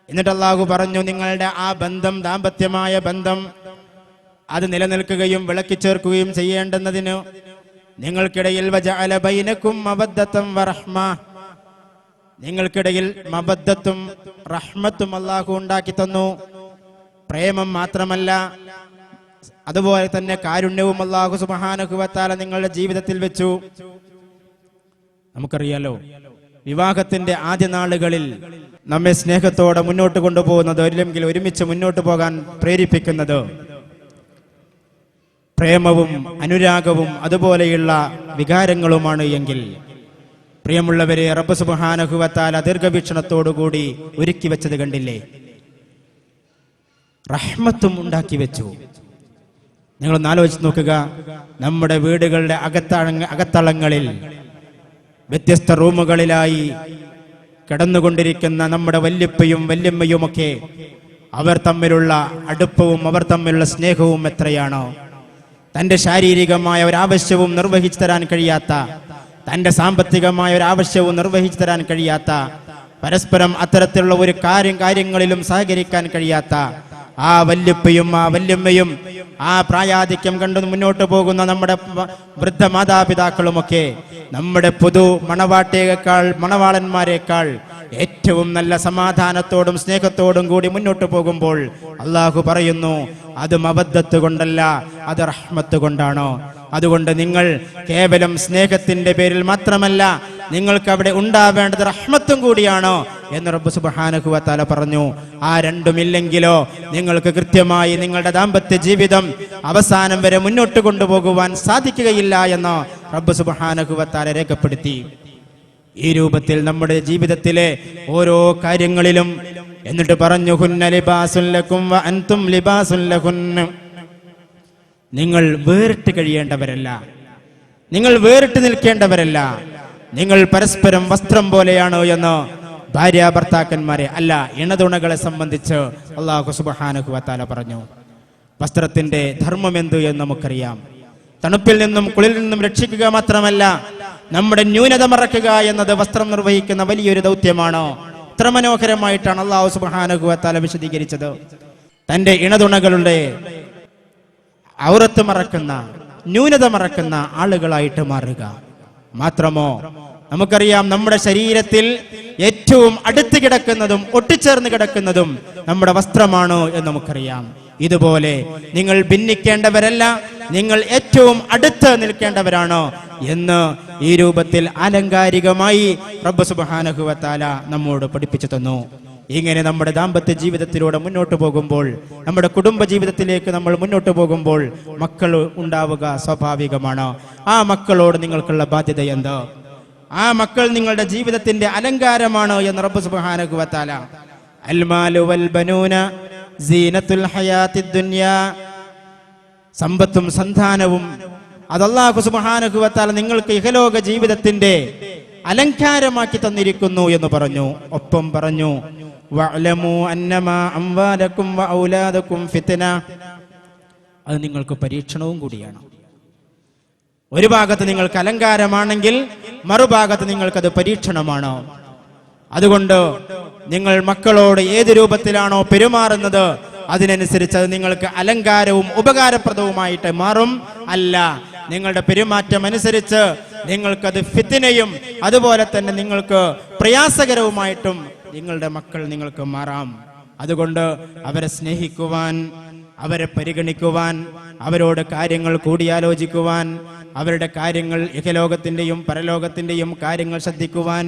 എന്നിട്ട് അല്ലാഹു പറഞ്ഞു, നിങ്ങളുടെ ആ ബന്ധം, ദാമ്പത്യമായ ബന്ധം, അത് നിലനിൽക്കുകയും വിളക്കി ചേർക്കുകയും ചെയ്യേണ്ടുന്നതിന് നിങ്ങൾക്കിടയിൽ വജഅല ബൈനകും മവദ്ദതൻ വറഹ്മ, നിങ്ങൾക്കിടയിൽ മവദ്ദത്തും റഹ്മത്തും അല്ലാഹു ഉണ്ടാക്കി തന്നു. പ്രേമം മാത്രമല്ല, അതുപോലെ തന്നെ കാരുണ്യവും അല്ലാഹു സുബ്ഹാനഹു വ തആല നിങ്ങളുടെ ജീവിതത്തിൽ വെച്ചു. നമുക്കറിയാലോ, വിവാഹത്തിന്റെ ആദ്യ നാളുകളിൽ നമ്മെ സ്നേഹത്തോടെ മുന്നോട്ട് കൊണ്ടുപോകുന്നത്, അല്ലെങ്കിൽ ഒരുമിച്ച് മുന്നോട്ട് പോകാൻ പ്രേരിപ്പിക്കുന്നത് പ്രേമവും അനുരാഗവും അതുപോലെയുള്ള വികാരങ്ങളുമാണ് എങ്കിൽ, പ്രിയമുള്ളവരെ, റബ്ബ് സുബ്ഹാനഹു വ തആല ദീർഘവീക്ഷണത്തോടുകൂടി ഒരുക്കി വെച്ചത് കണ്ടില്ലേ? റഹ്മത്തും ഉണ്ടാക്കി വെച്ചു. നിങ്ങളൊന്ന് ആലോചിച്ച് നോക്കുക. നമ്മുടെ വീടുകളുടെ അകത്തളങ്ങളിൽ വ്യത്യസ്ത റൂമുകളിലായി കിടന്നുകൊണ്ടിരിക്കുന്ന നമ്മുടെ വല്യപ്പയും വല്യമ്മയുമൊക്കെ, അവർ തമ്മിലുള്ള അടുപ്പവും അവർ തമ്മിലുള്ള സ്നേഹവും എത്രയാണോ! തന്റെ ശാരീരികമായ ഒരാവശ്യവും നിർവഹിച്ചു തരാൻ കഴിയാത്ത, തന്റെ സാമ്പത്തികമായ ഒരാവശ്യവും നിർവഹിച്ചു തരാൻ കഴിയാത്ത, പരസ്പരം അത്തരത്തിലുള്ള ഒരു കാര്യങ്ങളിലും സഹകരിക്കാൻ കഴിയാത്ത ആ വല്യപ്പയും ആ വല്യമ്മയും ആ പ്രായാധിക്യം കണ്ടു മുന്നോട്ട് പോകുന്ന നമ്മുടെ വൃദ്ധ മാതാപിതാക്കളുമൊക്കെ നമ്മുടെ പുതു മണവാളന്മാരെക്കാൾ ഏറ്റവും നല്ല സമാധാനത്തോടും സ്നേഹത്തോടും കൂടി മുന്നോട്ട് പോകുമ്പോൾ അല്ലാഹു പറയുന്നു, അത് മവദ്ദത്ത് കൊണ്ടല്ല, അത് റഹ്മത്ത് കൊണ്ടാണോ. അതുകൊണ്ട് നിങ്ങൾ കേവലം സ്നേഹത്തിന്റെ പേരിൽ മാത്രമല്ല, നിങ്ങൾക്ക് അവിടെ ഉണ്ടാവേണ്ടത് റഹ്മത്തും കൂടിയാണോ എന്ന് റബ്ബ് സുബ്ഹാനഹു വ തആല പറഞ്ഞു. ആ രണ്ടുമില്ലെങ്കിലോ നിങ്ങൾക്ക് കൃത്യമായി നിങ്ങളുടെ ദാമ്പത്യ ജീവിതം അവസാനം വരെ മുന്നോട്ട് കൊണ്ടുപോകുവാൻ സാധിക്കുകയില്ല എന്ന് റബ്ബ് സുബ്ഹാനഹു വ തആല രേഖപ്പെടുത്തി. ഈ രൂപത്തിൽ നമ്മുടെ ജീവിതത്തിലെ ഓരോ കാര്യങ്ങളിലും എന്നിട്ട് പറഞ്ഞു, ഹുന്ന ലിബാസുൻ ലക്കും വ അൻതും ലിബാസുൻ ലഹുന്ന, നിങ്ങൾ വേറിട്ട് കഴിയേണ്ടവരല്ല, നിങ്ങൾ വേറിട്ട് നിൽക്കേണ്ടവരല്ല, നിങ്ങൾ പരസ്പരം വസ്ത്രം പോലെയാണ് എന്ന് ഭാര്യ ഭർത്താക്കന്മാരെ അല്ല, ഇണതുണകളെ സംബന്ധിച്ച് അല്ലാഹു സുബ്ഹാനഹു വ തആല പറഞ്ഞു. വസ്ത്രത്തിന്റെ ധർമ്മം എന്ത് എന്ന് നമുക്കറിയാം. തണുപ്പിൽ നിന്നും കുളിരിൽ നിന്നും രക്ഷിക്കുക മാത്രമല്ല, നമ്മുടെ ന്യൂനത മറക്കുക എന്നത് വസ്ത്രം നിർവഹിക്കുന്ന വലിയൊരു ദൗത്യമാണ്. ഇത്ര മനോഹരമായിട്ടാണ് അല്ലാഹു സുബ്ഹാനഹു വ തആല വിശദീകരിച്ചത്. തന്റെ ഇണതുണകളുടെ ഔറത്ത് മറക്കുന്ന, ന്യൂനത മറക്കുന്ന ആളുകളായിട്ട് മാറുക. മാത്രമോ നമുക്കറിയാം നമ്മുടെ ശരീരത്തിൽ ഏറ്റവും അടുത്ത് കിടക്കുന്നതും ഒട്ടിച്ചേർന്ന് കിടക്കുന്നതും നമ്മുടെ വസ്ത്രമാണ് എന്ന് നമുക്കറിയാം. ഇതുപോലെ നിങ്ങൾ ഭിന്നിക്കേണ്ടവരല്ല, നിങ്ങൾ ഏറ്റവും അടുത്ത് നിൽക്കേണ്ടവരാണ് എന്ന് ഈ രൂപത്തിൽ ആലങ്കാരികമായി റബ്ബ് സുബ്ഹാനഹു വ തആല നമ്മോട് പഠിപ്പിച്ചു തന്നു. ഇങ്ങനെ നമ്മുടെ ദാമ്പത്യ ജീവിതത്തിലൂടെ മുന്നോട്ട് പോകുമ്പോൾ, നമ്മുടെ കുടുംബ ജീവിതത്തിലേക്ക് നമ്മൾ മുന്നോട്ട് പോകുമ്പോൾ മക്കൾ ഉണ്ടാവുക സ്വാഭാവികമാണ്. ആ മക്കളോട് നിങ്ങൾക്കുള്ള ബാധ്യത എന്ത്? ആ മക്കൾ നിങ്ങളുടെ ജീവിതത്തിന്റെ അലങ്കാരമാണ് എന്ന് റബ്ബ് സുബ്ഹാനഹു വ തആല അൽമാലു വൽ ബനൂന സീനത്തുൽ ഹയാത്തിദ് ദുനിയാ, സമ്പത്തും സന്താനവും അത് അല്ലാഹു സുബ്ഹാനഹു വ തആല നിങ്ങൾക്ക് ഇഹലോക ജീവിതത്തിന്റെ അലങ്കാരമാക്കി തന്നിരിക്കുന്നു എന്ന് പറഞ്ഞു. ഒപ്പം പറഞ്ഞു വഅലമു അന്നമാ അംവാലകും വഔലാദകും ഫിത്ന, അത് നിങ്ങൾക്ക് പരീക്ഷണവും കൂടിയാണ്. ഒരു ഭാഗത്ത് നിങ്ങൾക്ക് അലങ്കാരമാണെങ്കിൽ മറുഭാഗത്ത് നിങ്ങൾക്കത് പരീക്ഷണമാണ്. അതുകൊണ്ട് നിങ്ങൾ മക്കളോട് ഏത് രൂപത്തിലാണോ പെരുമാറുന്നത് അതിനനുസരിച്ച് അത് നിങ്ങൾക്ക് അലങ്കാരവും ഉപകാരപ്രദവുമായിട്ട് മാറും. അല്ല, നിങ്ങളുടെ പെരുമാറ്റം അനുസരിച്ച് നിങ്ങൾക്കത് ഫിത്നയും അതുപോലെ തന്നെ നിങ്ങൾക്ക് പ്രയാസകരവുമായിട്ടും നിങ്ങളുടെ മക്കൾ നിങ്ങൾക്ക് മാറാം. അതുകൊണ്ട് അവരെ സ്നേഹിക്കുവാൻ, അവരെ പരിഗണിക്കുവാൻ, അവരോട് കാര്യങ്ങൾ കൂടിയാലോചിക്കുവാൻ, അവരുടെ കാര്യങ്ങൾ ഇഹലോകത്തിന്റെയും പരലോകത്തിന്റെയും കാര്യങ്ങൾ ശ്രദ്ധിക്കുവാൻ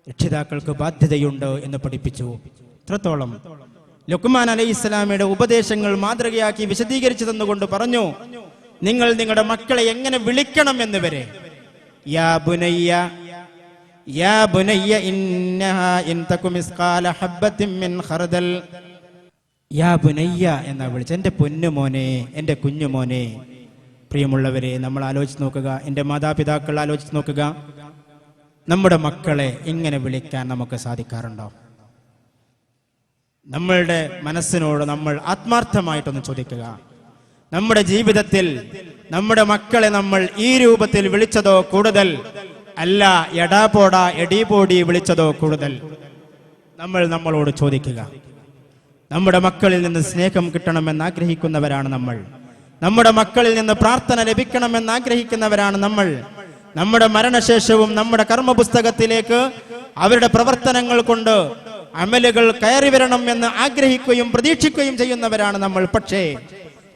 രക്ഷിതാക്കൾക്ക് ബാധ്യതയുണ്ട് എന്ന് പഠിപ്പിച്ചു. ഇത്രത്തോളം ലുഖ്മാൻ അലൈഹിസ്സലാമയുടെ ഉപദേശങ്ങൾ മാതൃകയാക്കി വിശദീകരിച്ചു തന്നുകൊണ്ട് പറഞ്ഞു, നിങ്ങൾ നിങ്ങളുടെ മക്കളെ എങ്ങനെ വിളിക്കണം എന്ന് വരെ. യാ ബുനയ്യ യാ ബുനയ്യ ഇന്നഹാ ഇൻ തകു മിസ്ഖാല ഹബ്ബത്തിൻ മിൻ ഖർദൽ. യാ ബുനയ്യ എന്നാ വിളിച്ച, എൻ്റെ പൊന്നുമോനെ, എൻ്റെ കുഞ്ഞുമോനെ. പ്രിയമുള്ളവരെ, നമ്മൾ ആലോചിച്ച് നോക്കുക, എൻ്റെ മാതാപിതാക്കൾ ആലോചിച്ച് നോക്കുക, നമ്മുടെ മക്കളെ ഇങ്ങനെ വിളിക്കാൻ നമുക്ക് സാധിക്കാറുണ്ടോ? നമ്മളുടെ മനസ്സിനോട് നമ്മൾ ആത്മാർത്ഥമായിട്ടൊന്ന് ചോദിക്കുക. നമ്മുടെ ജീവിതത്തിൽ നമ്മുടെ മക്കളെ നമ്മൾ ഈ രൂപത്തിൽ വിളിച്ചതോ കൂടുതൽ, അല്ല എടാ പോടാ എടീ പോടി വിളിച്ചതോ കൂടുതൽ? നമ്മളോട് ചോദിക്കുക. നമ്മുടെ മക്കളിൽ നിന്ന് സ്നേഹം കിട്ടണമെന്ന് ആഗ്രഹിക്കുന്നവരാണ് നമ്മൾ. നമ്മുടെ മക്കളിൽ നിന്ന് പ്രാർത്ഥന ലഭിക്കണമെന്ന് ആഗ്രഹിക്കുന്നവരാണ് നമ്മൾ. നമ്മുടെ മരണശേഷവും നമ്മുടെ കർമ്മപുസ്തകത്തിലേക്ക് അവരുടെ പ്രവർത്തനങ്ങൾ കൊണ്ട് അമലുകൾ കയറി വരണം എന്ന് ആഗ്രഹിക്കുകയും പ്രതീക്ഷിക്കുകയും ചെയ്യുന്നവരാണ് നമ്മൾ. പക്ഷേ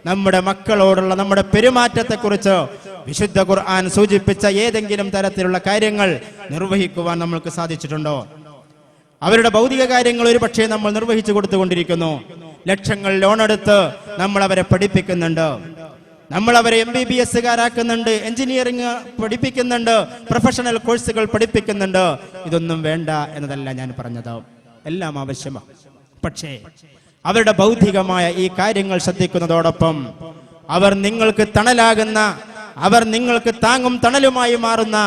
നമ്മുടെ മക്കളോടുള്ള നമ്മുടെ പെരുമാറ്റത്തെക്കുറിച്ച് വിശുദ്ധ ഖുർആൻ സൂചിപ്പിച്ച ഏതെങ്കിലും തരത്തിലുള്ള കാര്യങ്ങൾ നിർവഹിക്കുവാൻ നമ്മൾക്ക് സാധിച്ചിട്ടുണ്ടോ? അവരുടെ ഭൗതിക കാര്യങ്ങൾ ഒരു പക്ഷേ നമ്മൾ നിർവഹിച്ചു കൊടുത്തുകൊണ്ടിരിക്കുന്നു. ലക്ഷങ്ങൾ ലോണെടുത്ത് നമ്മൾ അവരെ പഠിപ്പിക്കുന്നുണ്ട്. നമ്മൾ അവരെ MBBS-കാരാക്കുന്നുണ്ട്, എഞ്ചിനീയറിംഗ് പഠിപ്പിക്കുന്നുണ്ട്, പ്രൊഫഷണൽ കോഴ്സുകൾ പഠിപ്പിക്കുന്നുണ്ട്. ഇതൊന്നും വേണ്ട എന്നതല്ല ഞാൻ പറഞ്ഞത്, എല്ലാം ആവശ്യമാണ്. പക്ഷേ അവരുടെ ഭൗതികമായ ഈ കാര്യങ്ങൾ ശ്രദ്ധിക്കുന്നതോടൊപ്പം അവർ നിങ്ങൾക്ക് തണലാകുന്ന, അവർ നിങ്ങൾക്ക് താങ്ങും തണലുമായി മാറുന്ന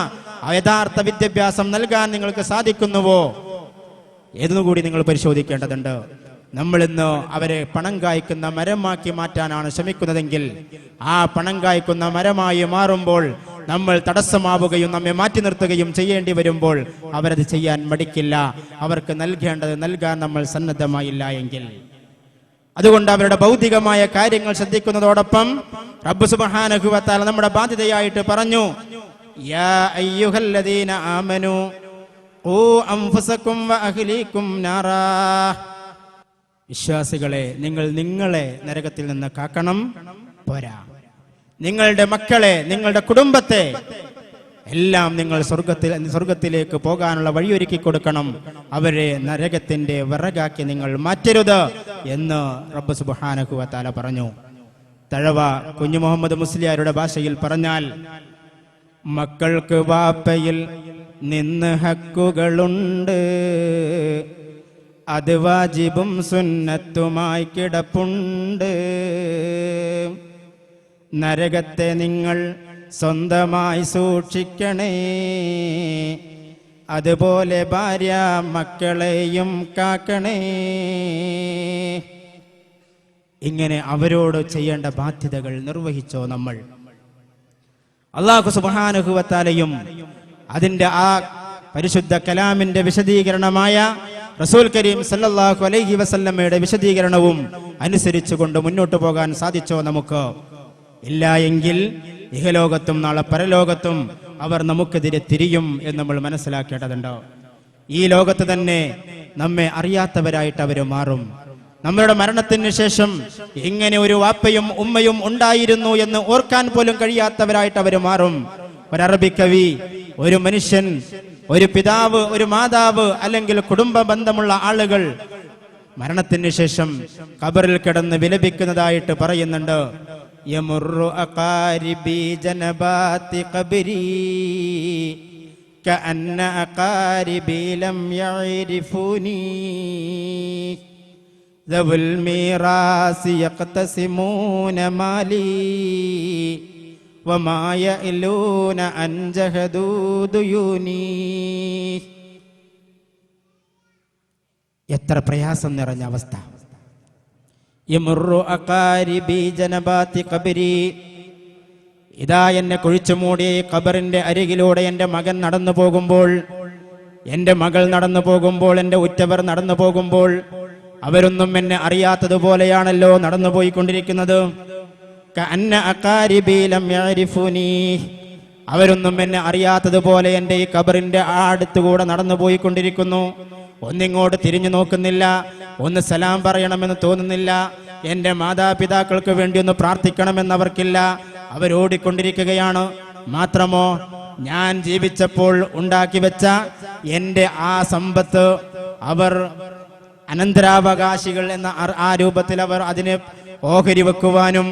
യഥാർത്ഥ വിദ്യാഭ്യാസം നൽകാൻ നിങ്ങൾക്ക് സാധിക്കുന്നുവോ എന്നുകൂടി നിങ്ങൾ പരിശോധിക്കേണ്ടതുണ്ട്. നമ്മൾ ഇന്ന് അവരെ പണം കായ്ക്കുന്ന മരമാക്കി മാറ്റാനാണ് ശ്രമിക്കുന്നതെങ്കിൽ ആ പണം കായ്ക്കുന്ന മരമായി മാറുമ്പോൾ നമ്മൾ തടസ്സമാവുകയും നമ്മെ മാറ്റി നിർത്തുകയും ചെയ്യേണ്ടി വരുമ്പോൾ അവരത് ചെയ്യാൻ മടിക്കില്ല. അവർക്ക് നൽകേണ്ടത് നൽകാൻ നമ്മൾ സന്നദ്ധമായില്ല എങ്കിൽ. അതുകൊണ്ട് അവരുടെ ഭൗതികമായ കാര്യങ്ങൾ ശ്രദ്ധിക്കുന്നതോടൊപ്പം റബ്ബ് സുബ്ഹാനഹു വ തആല നമ്മുടെ ബാധ്യതയായിട്ട് പറഞ്ഞു, യാ അയ്യുഹല്ലദീന ആമനു ഖൂ അൻഫുസകും വ അഹ്ലീകും നാറാ. വിശ്വാസികളെ, നിങ്ങൾ നിങ്ങളെ നരകത്തിൽ നിന്ന് കാക്കണം. പോരാ, നിങ്ങളുടെ മക്കളെ, നിങ്ങളുടെ കുടുംബത്തെ എല്ലാം നിങ്ങൾ സ്വർഗത്തിലേക്ക് പോകാനുള്ള വഴിയൊരുക്കി കൊടുക്കണം. അവരെ നരകത്തിന്റെ വിറകാക്കി നിങ്ങൾ മാറ്റരുത് എന്ന് റബ്ബ് സുബ്ഹാനഹു വ തആല പറഞ്ഞു. തഴവ കുഞ്ഞു മുഹമ്മദ് മുസ്ലിയാരുടെ ഭാഷയിൽ പറഞ്ഞാൽ, മക്കൾക്ക് വാപ്പയിൽ നിന്ന് ഹക്കുകളുണ്ട്, അത് വാജിബും സുന്നത്തുമായി കിടപ്പുണ്ട്. നരകത്തെ നിങ്ങൾ സ്വന്തമായി സൂക്ഷിക്കണേ, അതുപോലെ ഭാര്യ മക്കളെയും കാക്കണേ. ഇങ്ങനെ അവരോട് ചെയ്യേണ്ട ബാധ്യതകൾ നിർവഹിച്ചോ നമ്മൾ? അല്ലാഹു സുബ്ഹാനഹു വ തആലയും അതിന്റെ ആ പരിശുദ്ധ കലാമിന്റെ വിശദീകരണമായ റസൂൽ കരീം സല്ലല്ലാഹു അലൈഹി വസല്ലമയുടെ വിശദീകരണവും അനുസരിച്ചുകൊണ്ട് മുന്നോട്ട് പോകാൻ സാധിച്ചോ നമുക്ക്? ഇല്ല എങ്കിൽ ഇഹലോകത്തും നാളെ പരലോകത്തും അവർ നമുക്കെതിരെ തിരിയും എന്ന് നമ്മൾ മനസ്സിലാക്കേണ്ടതുണ്ടോ? ഈ ലോകത്ത് തന്നെ നമ്മെ അറിയാത്തവരായിട്ട് അവർ മാറും. നമ്മളുടെ മരണത്തിന് ശേഷം ഇങ്ങനെ ഒരു വാപ്പയും ഉമ്മയും ഉണ്ടായിരുന്നു എന്ന് ഓർക്കാൻ പോലും കഴിയാത്തവരായിട്ട് അവർ മാറും. ഒരറബി കവി, ഒരു മനുഷ്യൻ, ഒരു പിതാവ്, ഒരു മാതാവ് അല്ലെങ്കിൽ കുടുംബ ബന്ധമുള്ള ആളുകൾ മരണത്തിന് ശേഷം ഖബറിൽ കിടന്ന് വിലപിക്കുന്നതായിട്ട് പറയുന്നുണ്ട്. യമുറു അഖാരിബി ജനബാതി ഖബരി കഅന്ന അഖാരിബി ലം യഅരിഫൂനി ദവൽ മീറാസി യഖ്തസിമൂന മാലി വമാ യഅലൂന അൻ ജഹദൂ ദുയൂനി. എത്ര പ്രയാസം നിറഞ്ഞ അവസ്ഥ. യമുറു അഖാരിബി ജനബാതി ഖബരി, ഇതാ എന്നെ കുഴിച്ചു മൂടി ഖബറിന്റെ അരികിലൂടെ എൻ്റെ മകൻ നടന്നു പോകുമ്പോൾ, എൻ്റെ മകൾ നടന്നു പോകുമ്പോൾ, എൻ്റെ ഉറ്റവർ നടന്നു പോകുമ്പോൾ അവരൊന്നും എന്നെ അറിയാത്തതുപോലെയാണല്ലോ നടന്നു പോയിക്കൊണ്ടിരിക്കുന്നത്. കഅന്ന അഖാരിബി ലം യഅരിഫൂനി, അവരൊന്നും എന്നെ അറിയാത്തതുപോലെ എൻ്റെ ഈ ഖബറിന്റെ അടുത്തുകൂടെ നടന്നു പോയിക്കൊണ്ടിരിക്കുന്നു. ഒന്നിങ്ങോട്ട് തിരിഞ്ഞു നോക്കുന്നില്ല, ഒന്ന് സലാം പറയണമെന്ന് തോന്നുന്നില്ല, എൻ്റെ മാതാപിതാക്കൾക്ക് വേണ്ടി ഒന്ന് പ്രാർത്ഥിക്കണമെന്ന് അവർക്കില്ല. അവരോടിക്കൊണ്ടിരിക്കുകയാണ്. മാത്രമോ ഞാൻ ജീവിച്ചപ്പോൾ ഉണ്ടാക്കി വെച്ച എൻ്റെ ആ സമ്പത്ത് അവർ അനന്തരാവകാശികൾ എന്ന ആ രൂപത്തിൽ അവർ അതിനെ ഓഹരി വെക്കുവാനും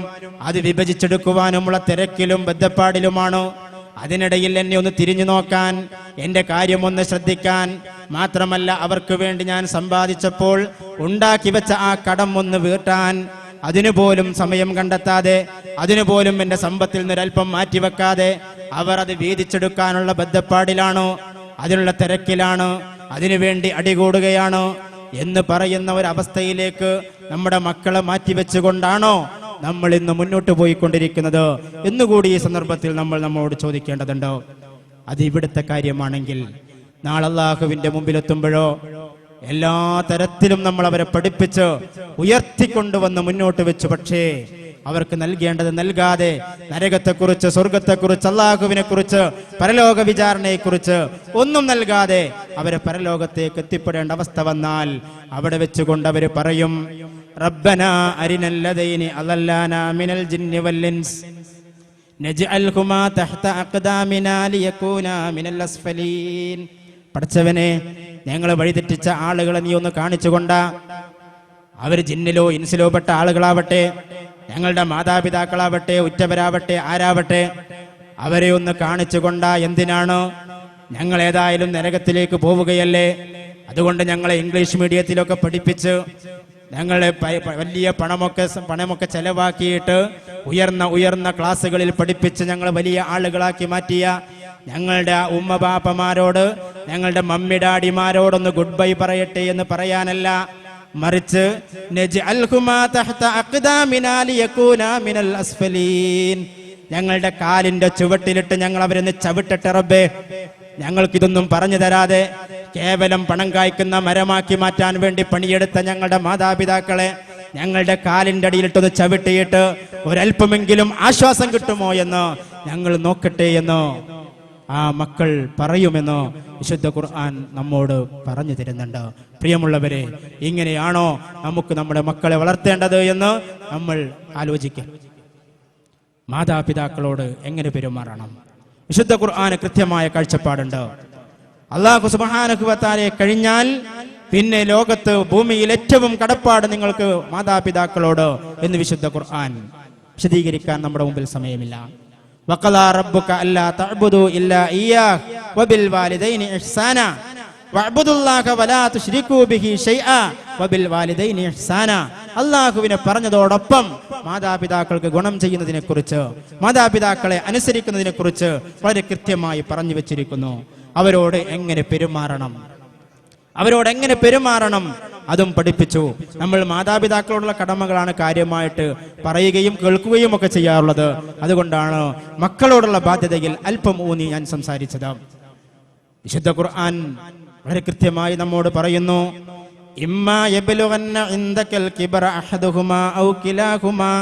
അത് വിഭജിച്ചെടുക്കുവാനുമുള്ള തിരക്കിലും ബദ്ധപ്പാടിലുമാണ്. അതിനിടയിൽ എന്നെ ഒന്ന് തിരിഞ്ഞു നോക്കാൻ, എൻ്റെ കാര്യമൊന്ന് ശ്രദ്ധിക്കാൻ, മാത്രമല്ല അവർക്ക് വേണ്ടി ഞാൻ സമ്പാദിച്ചപ്പോൾ ഉണ്ടാക്കി വെച്ച ആ കടം ഒന്ന് വീട്ടാൻ അതിനുപോലും സമയം കണ്ടെത്താതെ, അതിനുപോലും എൻ്റെ സമ്പത്തിൽ നിന്നൊരൽപ്പം മാറ്റിവെക്കാതെ അവർ അത് വീതിച്ചെടുക്കാനുള്ള ബദ്ധപ്പാടിലാണ്, അതിനുള്ള തിരക്കിലാണ്, അതിനുവേണ്ടി അടികൂടുകയാണ് എന്ന് പറയുന്ന ഒരവസ്ഥയിലേക്ക് നമ്മുടെ മക്കളെ മാറ്റിവെച്ചുകൊണ്ടാണോ നമ്മൾ ഇന്ന് മുന്നോട്ട് പോയിക്കൊണ്ടിരിക്കുന്നത് എന്നുകൂടി ഈ സന്ദർഭത്തിൽ നമ്മൾ നമ്മോട് ചോദിക്കേണ്ടതുണ്ടോ? അത് ഇവിടുത്തെ കാര്യമാണെങ്കിൽ നാളെ അല്ലാഹുവിന്റെ മുമ്പിലെത്തുമ്പോഴോ എല്ലാ തരത്തിലും നമ്മൾ അവരെ പഠിപ്പിച്ച് ഉയർത്തിക്കൊണ്ടുവന്ന് മുന്നോട്ട് വെച്ചു. പക്ഷേ അവർക്ക് നൽകേണ്ടത് നൽകാതെ നരകത്തെക്കുറിച്ച്, സ്വർഗത്തെക്കുറിച്ച്, അല്ലാഹുവിനെ കുറിച്ച്, പരലോക വിചാരണയെക്കുറിച്ച് ഒന്നും നൽകാതെ അവരെ പരലോകത്തേക്ക് എത്തിപ്പെടേണ്ട അവസ്ഥ വന്നാൽ അവിടെ വെച്ചുകൊണ്ട് അവർ പറയും, റബ്ബനാ അരിനല്ലദൈനി അളല്ലാനാ മിനൽ ജിന്നി വൽ ഇൻസ് നജ്അൽഹുമാ തഹ്ത അഖ്ദാമിനാ ലിയകൂനാ മിനൽ അസ്ഫലീൻ. പടച്ചവനെ, ഞങ്ങളെ വഴിതെറ്റിച്ച ആളുകളെ നീ ഒന്ന് കാണിച്ചുകൊണ്ടാ. അവർ ജിന്നിലോ ഇൻസിലോ പെട്ട ആളുകളാവട്ടെ, ഞങ്ങളുടെ മാതാപിതാക്കളാവട്ടെ, ഉറ്റവരാവട്ടെ, ആരാവട്ടെ, അവരെ ഒന്ന് കാണിച്ചുകൊണ്ടാ. എന്തിനാണ്? ഞങ്ങൾ ഏതായാലും നരകത്തിലേക്ക് പോവുകയല്ലേ, അതുകൊണ്ട് ഞങ്ങളെ ഇംഗ്ലീഷ് മീഡിയത്തിലൊക്കെ പഠിപ്പിച്ച് ഞങ്ങളെ വലിയ പണമൊക്കെ ചെലവാക്കിയിട്ട് ഉയർന്ന ക്ലാസ്സുകളിൽ പഠിപ്പിച്ച് ഞങ്ങൾ വലിയ ആളുകളാക്കി മാറ്റിയ ഞങ്ങളുടെ ഉമ്മ ബാപ്പമാരോട്, ഞങ്ങളുടെ മമ്മി ഡാഡിമാരോടൊന്ന് ഗുഡ് ബൈ പറയട്ടെ എന്ന് പറയാനല്ല, മറിച്ച് ഞങ്ങളുടെ കാലിന്റെ ചുവട്ടിലിട്ട് ഞങ്ങൾ അവരെന്ന് ചവിട്ടട്ടെ റബ്ബേ. ഞങ്ങൾക്കിതൊന്നും പറഞ്ഞു തരാതെ കേവലം പണം കായ്ക്കുന്ന മരമാക്കി മാറ്റാൻ വേണ്ടി പണിയെടുത്ത ഞങ്ങളുടെ മാതാപിതാക്കളെ ഞങ്ങളുടെ കാലിന്റെ അടിയിലിട്ടൊന്ന് ചവിട്ടിയിട്ട് ഒരല്പമെങ്കിലും ആശ്വാസം കിട്ടുമോ എന്ന് ഞങ്ങൾ നോക്കട്ടെ എന്ന് ആ മക്കൾ പറയുമെന്ന് വിശുദ്ധ ഖുർആൻ നമ്മോട് പറഞ്ഞു തരുന്നുണ്ട്. പ്രിയമുള്ളവരെ, ഇങ്ങനെയാണോ നമുക്ക് നമ്മുടെ മക്കളെ വളർത്തേണ്ടത് എന്ന് നമ്മൾ ആലോചിക്കാം. മാതാപിതാക്കളോട് എങ്ങനെ പെരുമാറണം? വിശുദ്ധ ഖുർആന് കൃത്യമായ കാഴ്ചപ്പാടുണ്ട്. അല്ലാഹു സുബ്ഹാനഹു വ തആലയെ കഴിഞ്ഞാൽ പിന്നെ ലോകത്ത്, ഭൂമിയിൽ ഏറ്റവും കടപ്പാട് നിങ്ങൾക്ക് മാതാപിതാക്കളോട് എന്ന് വിശുദ്ധ ഖുർആൻ വിശദീകരിക്കാൻ നമ്മുടെ മുമ്പിൽ സമയമില്ല. വഖലാ റബ്ബുക അല്ലാ തഅ്ബുദു ഇല്ലാ ഇയ്യാഹ് വബിൽ വാലിദൈനി ഇഹ്സാന വഅബ്ദുല്ലാഹ വലാ തുശ്രികൂ ബിഹി ശൈആ വബിൽ വാലിദൈനി ഇഹ്സാന. അല്ലാഹുവിനെ പറഞ്ഞതോടൊപ്പം മാതാപിതാക്കൾക്ക് ഗുണം ചെയ്യുന്നതിനെ കുറിച്ച്, മാതാപിതാക്കളെ അനുസരിക്കുന്നതിനെ കുറിച്ച് വളരെ കൃത്യമായി പറഞ്ഞു വെച്ചിരിക്കുന്നു. അവരോട് എങ്ങനെ പെരുമാറണം അതും പഠിപ്പിച്ചു. നമ്മൾ മാതാപിതാക്കളോടുള്ള കടമകളാണ് കാര്യമായിട്ട് പറയുകയും കേൾക്കുകയും ഒക്കെ ചെയ്യാറുള്ളത്. അതുകൊണ്ടാണ് മക്കളോടുള്ള ബാധ്യതയിൽ അല്പം ഊന്നി ഞാൻ സംസാരിച്ചത്. വിശുദ്ധ ഖുർആൻ വളരെ കൃത്യമായി നമ്മോട് പറയുന്നു, ഇമ്മാ യബ്ലുഗന്ന ഇൻദകൽ കിബറ അഹദുഹുമാ ഔ കിലാഹുമാ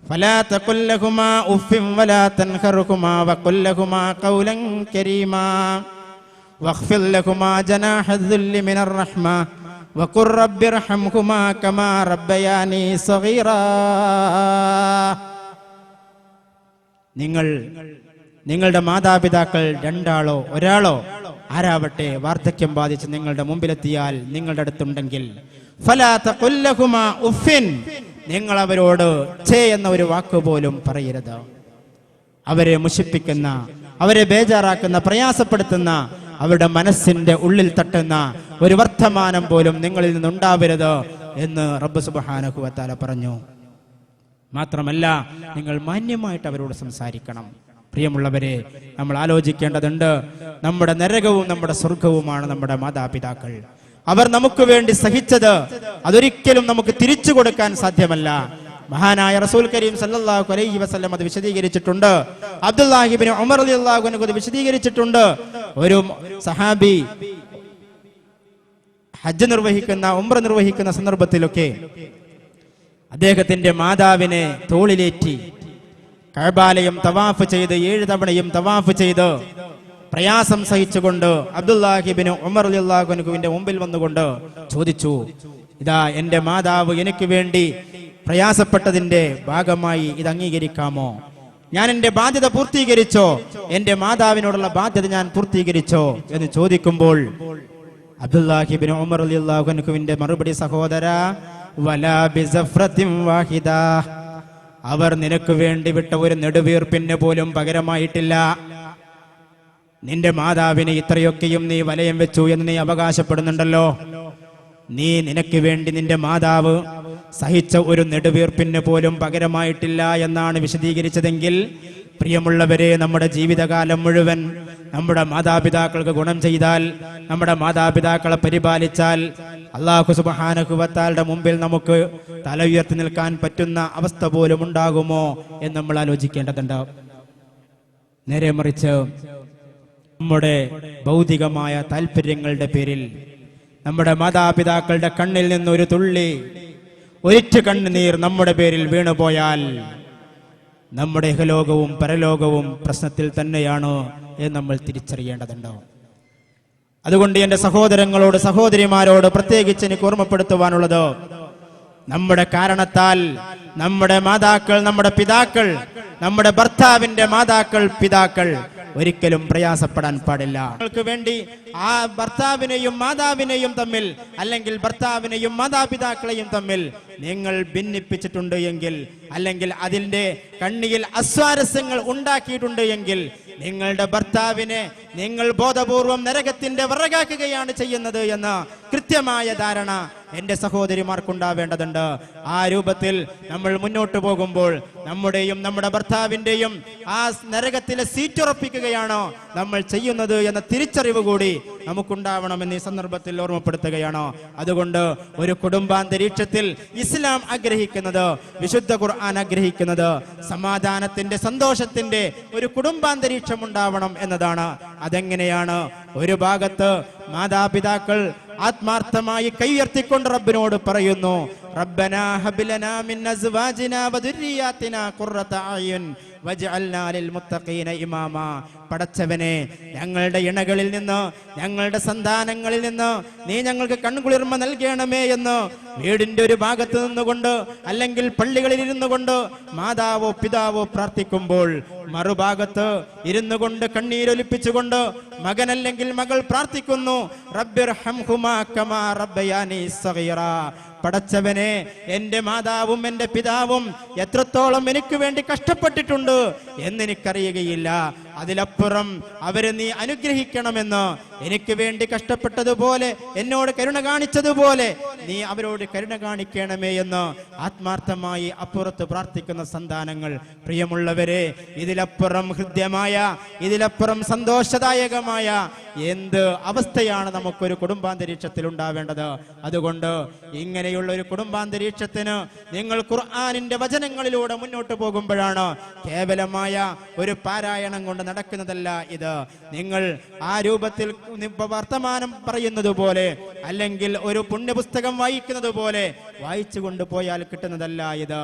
ഫലാ തഖുൽ ലഹുമാ ഉഫ്ഫിൻ വലാ തൻഹർഹുമാ വഖുൽ ലഹുമാ ഖൗലൻ കരീമാ വഖ്ഫിദ് ലഹുമാ ജനാഹ ദുല്ലി മിനർ റഹ്മ വഖുർ റബ്ബിർഹംഹുമാ കമാ റബ്ബയാനി സഗീറാ. നിങ്ങളുടെ മാതാപിതാക്കൾ രണ്ടാളോ ഒരാളോ ആരാവട്ടെ വാർദ്ധക്യം ബാധിച്ച് നിങ്ങളുടെ മുമ്പിലെത്തിയാൽ നിങ്ങളുടെ അടുത്തുണ്ടെങ്കിൽ ഫലാ തഖുൽ ലഹുമാ ഉഫ്ഫിൻ, നിങ്ങൾ അവരോട് ഛേ എന്ന ഒരു വാക്ക് പോലും പറയരുത്. അവരെ മുഷിപ്പിക്കുന്ന, അവരെ ബേജാറാക്കുന്ന, പ്രയാസപ്പെടുത്തുന്ന, അവരുടെ മനസ്സിന്റെ ഉള്ളിൽ തട്ടുന്ന ഒരു വർത്തമാനം പോലും നിങ്ങളിൽ നിന്നുണ്ടാവരുത് എന്ന് റബ്ബ് സുബ്ഹാനഹു വ തആല പറഞ്ഞു. മാത്രമല്ല, നിങ്ങൾ മാന്യമായിട്ട് അവരോട് സംസാരിക്കണം. പ്രിയമുള്ളവരെ, നമ്മൾ ആലോചിക്കേണ്ടതുണ്ട്, നമ്മുടെ നരകവും നമ്മുടെ സ്വർഗവുമാണ് നമ്മുടെ മാതാപിതാക്കൾ. അവർ നമുക്ക് വേണ്ടി സഹിച്ചത് അതൊരിക്കലും നമുക്ക് തിരിച്ചു കൊടുക്കാൻ സാധ്യമല്ല. മഹാനായ റസൂൽ കരീം സല്ലല്ലാഹു അലൈഹി വസല്ലം അത് വിശദീകരിച്ചിട്ടുണ്ട്. അബ്ദുല്ലാഹി ഇബ്നു ഉമർ റളിയല്ലാഹു അൻഹു അത് വിശദീകരിച്ചിട്ടുണ്ട്. ഒരു സഹാബി ഹജ്ജ് നിർവഹിക്കുന്ന, ഉംറ നിർവഹിക്കുന്ന സന്ദർഭത്തിലൊക്കെ അദ്ദേഹത്തിന്റെ മാതാവിനെ തോളിലേറ്റി കഅബാലയം തവാഫ് ചെയ്ത് 7 തവണയും തവാഫ് ചെയ്ത് പ്രയാസം സഹിച്ചുകൊണ്ട് അബ്ദുല്ലാഹി ഇബ്നു ഉമർ റളിയല്ലാഹു അൻഹുവിന്റെ മുമ്പിൽ വന്നുകൊണ്ട് ചോദിച്ചു, ഇതാ എന്റെ മാതാവ് എനിക്ക് വേണ്ടി പ്രയാസപ്പെട്ടതിന്റെ ഭാഗമായി ഇത് അംഗീകരിക്കാമോ? ഞാൻ എന്റെ ബാധ്യത പൂർത്തീകരിച്ചോ? എന്റെ മാതാവിനോടുള്ള ബാധ്യത ഞാൻ പൂർത്തീകരിച്ചോ എന്ന് ചോദിക്കുമ്പോൾ അബ്ദുല്ലാഹി ഇബ്നു ഉമർ റളിയല്ലാഹു അൻഹുവിന്റെ മറുപടി, സഹോദരാ, വലാ ബിസഫ്രത്തിൻ വാഹിദ, അവർ നിനക്ക് വേണ്ടി വിട്ട ഒരു നെടുവീർപ്പിന് പോലും പകരമായിട്ടില്ല. നിന്റെ മാതാവിനെ ഇത്രയൊക്കെയും നീ വലയം വെച്ചു എന്ന് നീ അവകാശപ്പെടുന്നുണ്ടല്ലോ. നിനക്ക് വേണ്ടി നിന്റെ മാതാവ് സഹിച്ച ഒരു നെടുവീർപ്പിന് പോലും പകരമായിട്ടില്ല എന്നാണ് വിശദീകരിച്ചതെങ്കിൽ, പ്രിയമുള്ളവരെ, നമ്മുടെ ജീവിതകാലം മുഴുവൻ നമ്മുടെ മാതാപിതാക്കൾക്ക് ഗുണം ചെയ്താൽ, നമ്മുടെ മാതാപിതാക്കളെ പരിപാലിച്ചാൽ, അല്ലാഹു സുബ്ഹാനഹു വ തആലയുടെ മുമ്പിൽ നമുക്ക് തല ഉയർത്തി നിൽക്കാൻ പറ്റുന്ന അവസ്ഥ പോലും ഉണ്ടാകുമോ എന്ന് നമ്മൾ ആലോചിക്കേണ്ടതുണ്ട്. നേരെ മറിച്ച് നമ്മുടെ ഭൗതികമായ താല്പര്യങ്ങളുടെ പേരിൽ നമ്മുടെ മാതാപിതാക്കളുടെ കണ്ണിൽ നിന്ന് ഒരു തുള്ളി, ഒരിറ്റു കണ്ണുനീർ നമ്മുടെ പേരിൽ വീണുപോയാൽ നമ്മുടെ ഇഹലോകവും പരലോകവും പ്രശ്നത്തിൽ തന്നെയാണ് എന്ന് നമ്മൾ തിരിച്ചറിയേണ്ടതുണ്ടോ. അതുകൊണ്ട് എന്റെ സഹോദരങ്ങളോട്, സഹോദരിമാരോട് പ്രത്യേകിച്ച് എനിക്ക് ഓർമ്മപ്പെടുത്തുവാനുള്ളത്, നമ്മുടെ കാരണത്താൽ നമ്മുടെ മാതാക്കൾ, നമ്മുടെ പിതാക്കൾ, നമ്മുടെ ഭർത്താവിന്റെ മാതാക്കൾ, പിതാക്കൾ ഒരിക്കലും പ്രയാസപ്പെടാൻ പാടില്ല. നിങ്ങൾക്ക് വേണ്ടി ആ ഭർത്താവിനെയും മാതാവിനെയും തമ്മിൽ, അല്ലെങ്കിൽ ഭർത്താവിനെയും മാതാപിതാക്കളെയും തമ്മിൽ നിങ്ങൾ ഭിന്നിപ്പിച്ചിട്ടുണ്ട് എങ്കിൽ, അല്ലെങ്കിൽ അതിന്റെ കണ്ണിയിൽ അസ്വാരസ്യങ്ങൾ ഉണ്ടാക്കിയിട്ടുണ്ട് എങ്കിൽ, നിങ്ങളുടെ ഭർത്താവിനെ നിങ്ങൾ ബോധപൂർവം നരകത്തിന്റെ വിറകാക്കുകയാണ് ചെയ്യുന്നത് എന്ന കൃത്യമായ ധാരണ എന്റെ സഹോദരിമാർക്കുണ്ടാവേണ്ടതുണ്ട്. ആ രൂപത്തിൽ നമ്മൾ മുന്നോട്ട് പോകുമ്പോൾ നമ്മുടെയും നമ്മുടെ ഭർത്താവിന്റെയും ആ നരകത്തിലെ സീറ്റുറപ്പിക്കുകയാണോ നമ്മൾ ചെയ്യുന്നത് എന്ന തിരിച്ചറിവ് കൂടി നമുക്കുണ്ടാവണമെന്ന് ഈ സന്ദർഭത്തിൽ ഓർമ്മപ്പെടുത്തുകയാണോ. അതുകൊണ്ട് ഒരു കുടുംബാന്തരീക്ഷത്തിൽ ഇസ്ലാം ആഗ്രഹിക്കുന്നത്, വിശുദ്ധ ഖുർആൻ ആഗ്രഹിക്കുന്നത് സമാധാനത്തിന്റെ, സന്തോഷത്തിന്റെ ഒരു കുടുംബാന്തരീക്ഷം ഉണ്ടാവണം എന്നതാണ്. അതെങ്ങനെയാണ്? ഒരു ഭാഗത്ത് മാതാപിതാക്കൾ ആത്മാർത്ഥമായി കൈയുയർത്തിക്കൊണ്ട് റബ്ബിനോട് പറയുന്നു, റബ്ബനാ ഹബ് ലനാ മിൻ അസ്വാജിനാ വദുരിയാതിനാ ഖുർറത അയുൻ വജ്അൽനാ ലിൽ മുത്തഖീന ഇമാമാ. പടച്ചവനെ, ഞങ്ങളുടെ ഇണകളിൽ നിന്ന്, ഞങ്ങളുടെ സന്താനങ്ങളിൽ നിന്ന് നീ ഞങ്ങൾക്ക് കൺകുളിർമ നൽകണമേ എന്ന് വീടിന്റെ ഒരു ഭാഗത്ത് നിന്നുകൊണ്ട്, അല്ലെങ്കിൽ പള്ളികളിൽ ഇരുന്നു കൊണ്ട് മാതാവോ പിതാവോ പ്രാർത്ഥിക്കുമ്പോൾ, മറുഭാഗത്ത് ഇരുന്നു കൊണ്ട് കണ്ണീരൊലിപ്പിച്ചുകൊണ്ട് മകനല്ലെങ്കിൽ മകൾ പ്രാർത്ഥിക്കുന്നു, റബ്ബിർഹംഹുമാ കമാ റബ്ബയാനി സഗീറാ. പടച്ചവനെ, എന്റെ മാതാവും എന്റെ പിതാവും എത്രത്തോളം എനിക്ക് വേണ്ടി കഷ്ടപ്പെട്ടിട്ടുണ്ട് എന്നെനിക്കറിയുകയില്ല. അതിലപ്പുറം അവരെ നീ അനുഗ്രഹിക്കണമെന്ന്, എനിക്ക് വേണ്ടി കഷ്ടപ്പെട്ടതുപോലെ, എന്നോട് കരുണ കാണിച്ചതുപോലെ നീ അവരോട് കരുണ കാണിക്കണമേ എന്ന് ആത്മാർത്ഥമായി അപ്പുറത്ത് പ്രാർത്ഥിക്കുന്ന സന്താനങ്ങൾ. പ്രിയമുള്ളവരെ, ഇതിലപ്പുറം ഹൃദ്യമായ, ഇതിലപ്പുറം സന്തോഷദായകമായ എന്ത് അവസ്ഥയാണ് നമുക്കൊരു കുടുംബാന്തരീക്ഷത്തിൽ ഉണ്ടാവേണ്ടത്. അതുകൊണ്ട് ഇങ്ങനെയുള്ള ഒരു കുടുംബാന്തരീക്ഷത്തിന് നിങ്ങൾ ഖുർആനിന്റെ വചനങ്ങളിലൂടെ മുന്നോട്ട് പോകുമ്പോഴാണ്, കേവലമായ ഒരു പാരായണം കൊണ്ട് നടക്കുന്നതല്ല ഇത്. നിങ്ങൾ ആ രൂപത്തിൽ വർത്തമാനം പറയുന്നത് പോലെ, അല്ലെങ്കിൽ ഒരു പുണ്യപുസ്തകം വായിക്കുന്നത് പോലെ വായിച്ചു കൊണ്ടുപോയാൽ കിട്ടുന്നതല്ല ഇത്.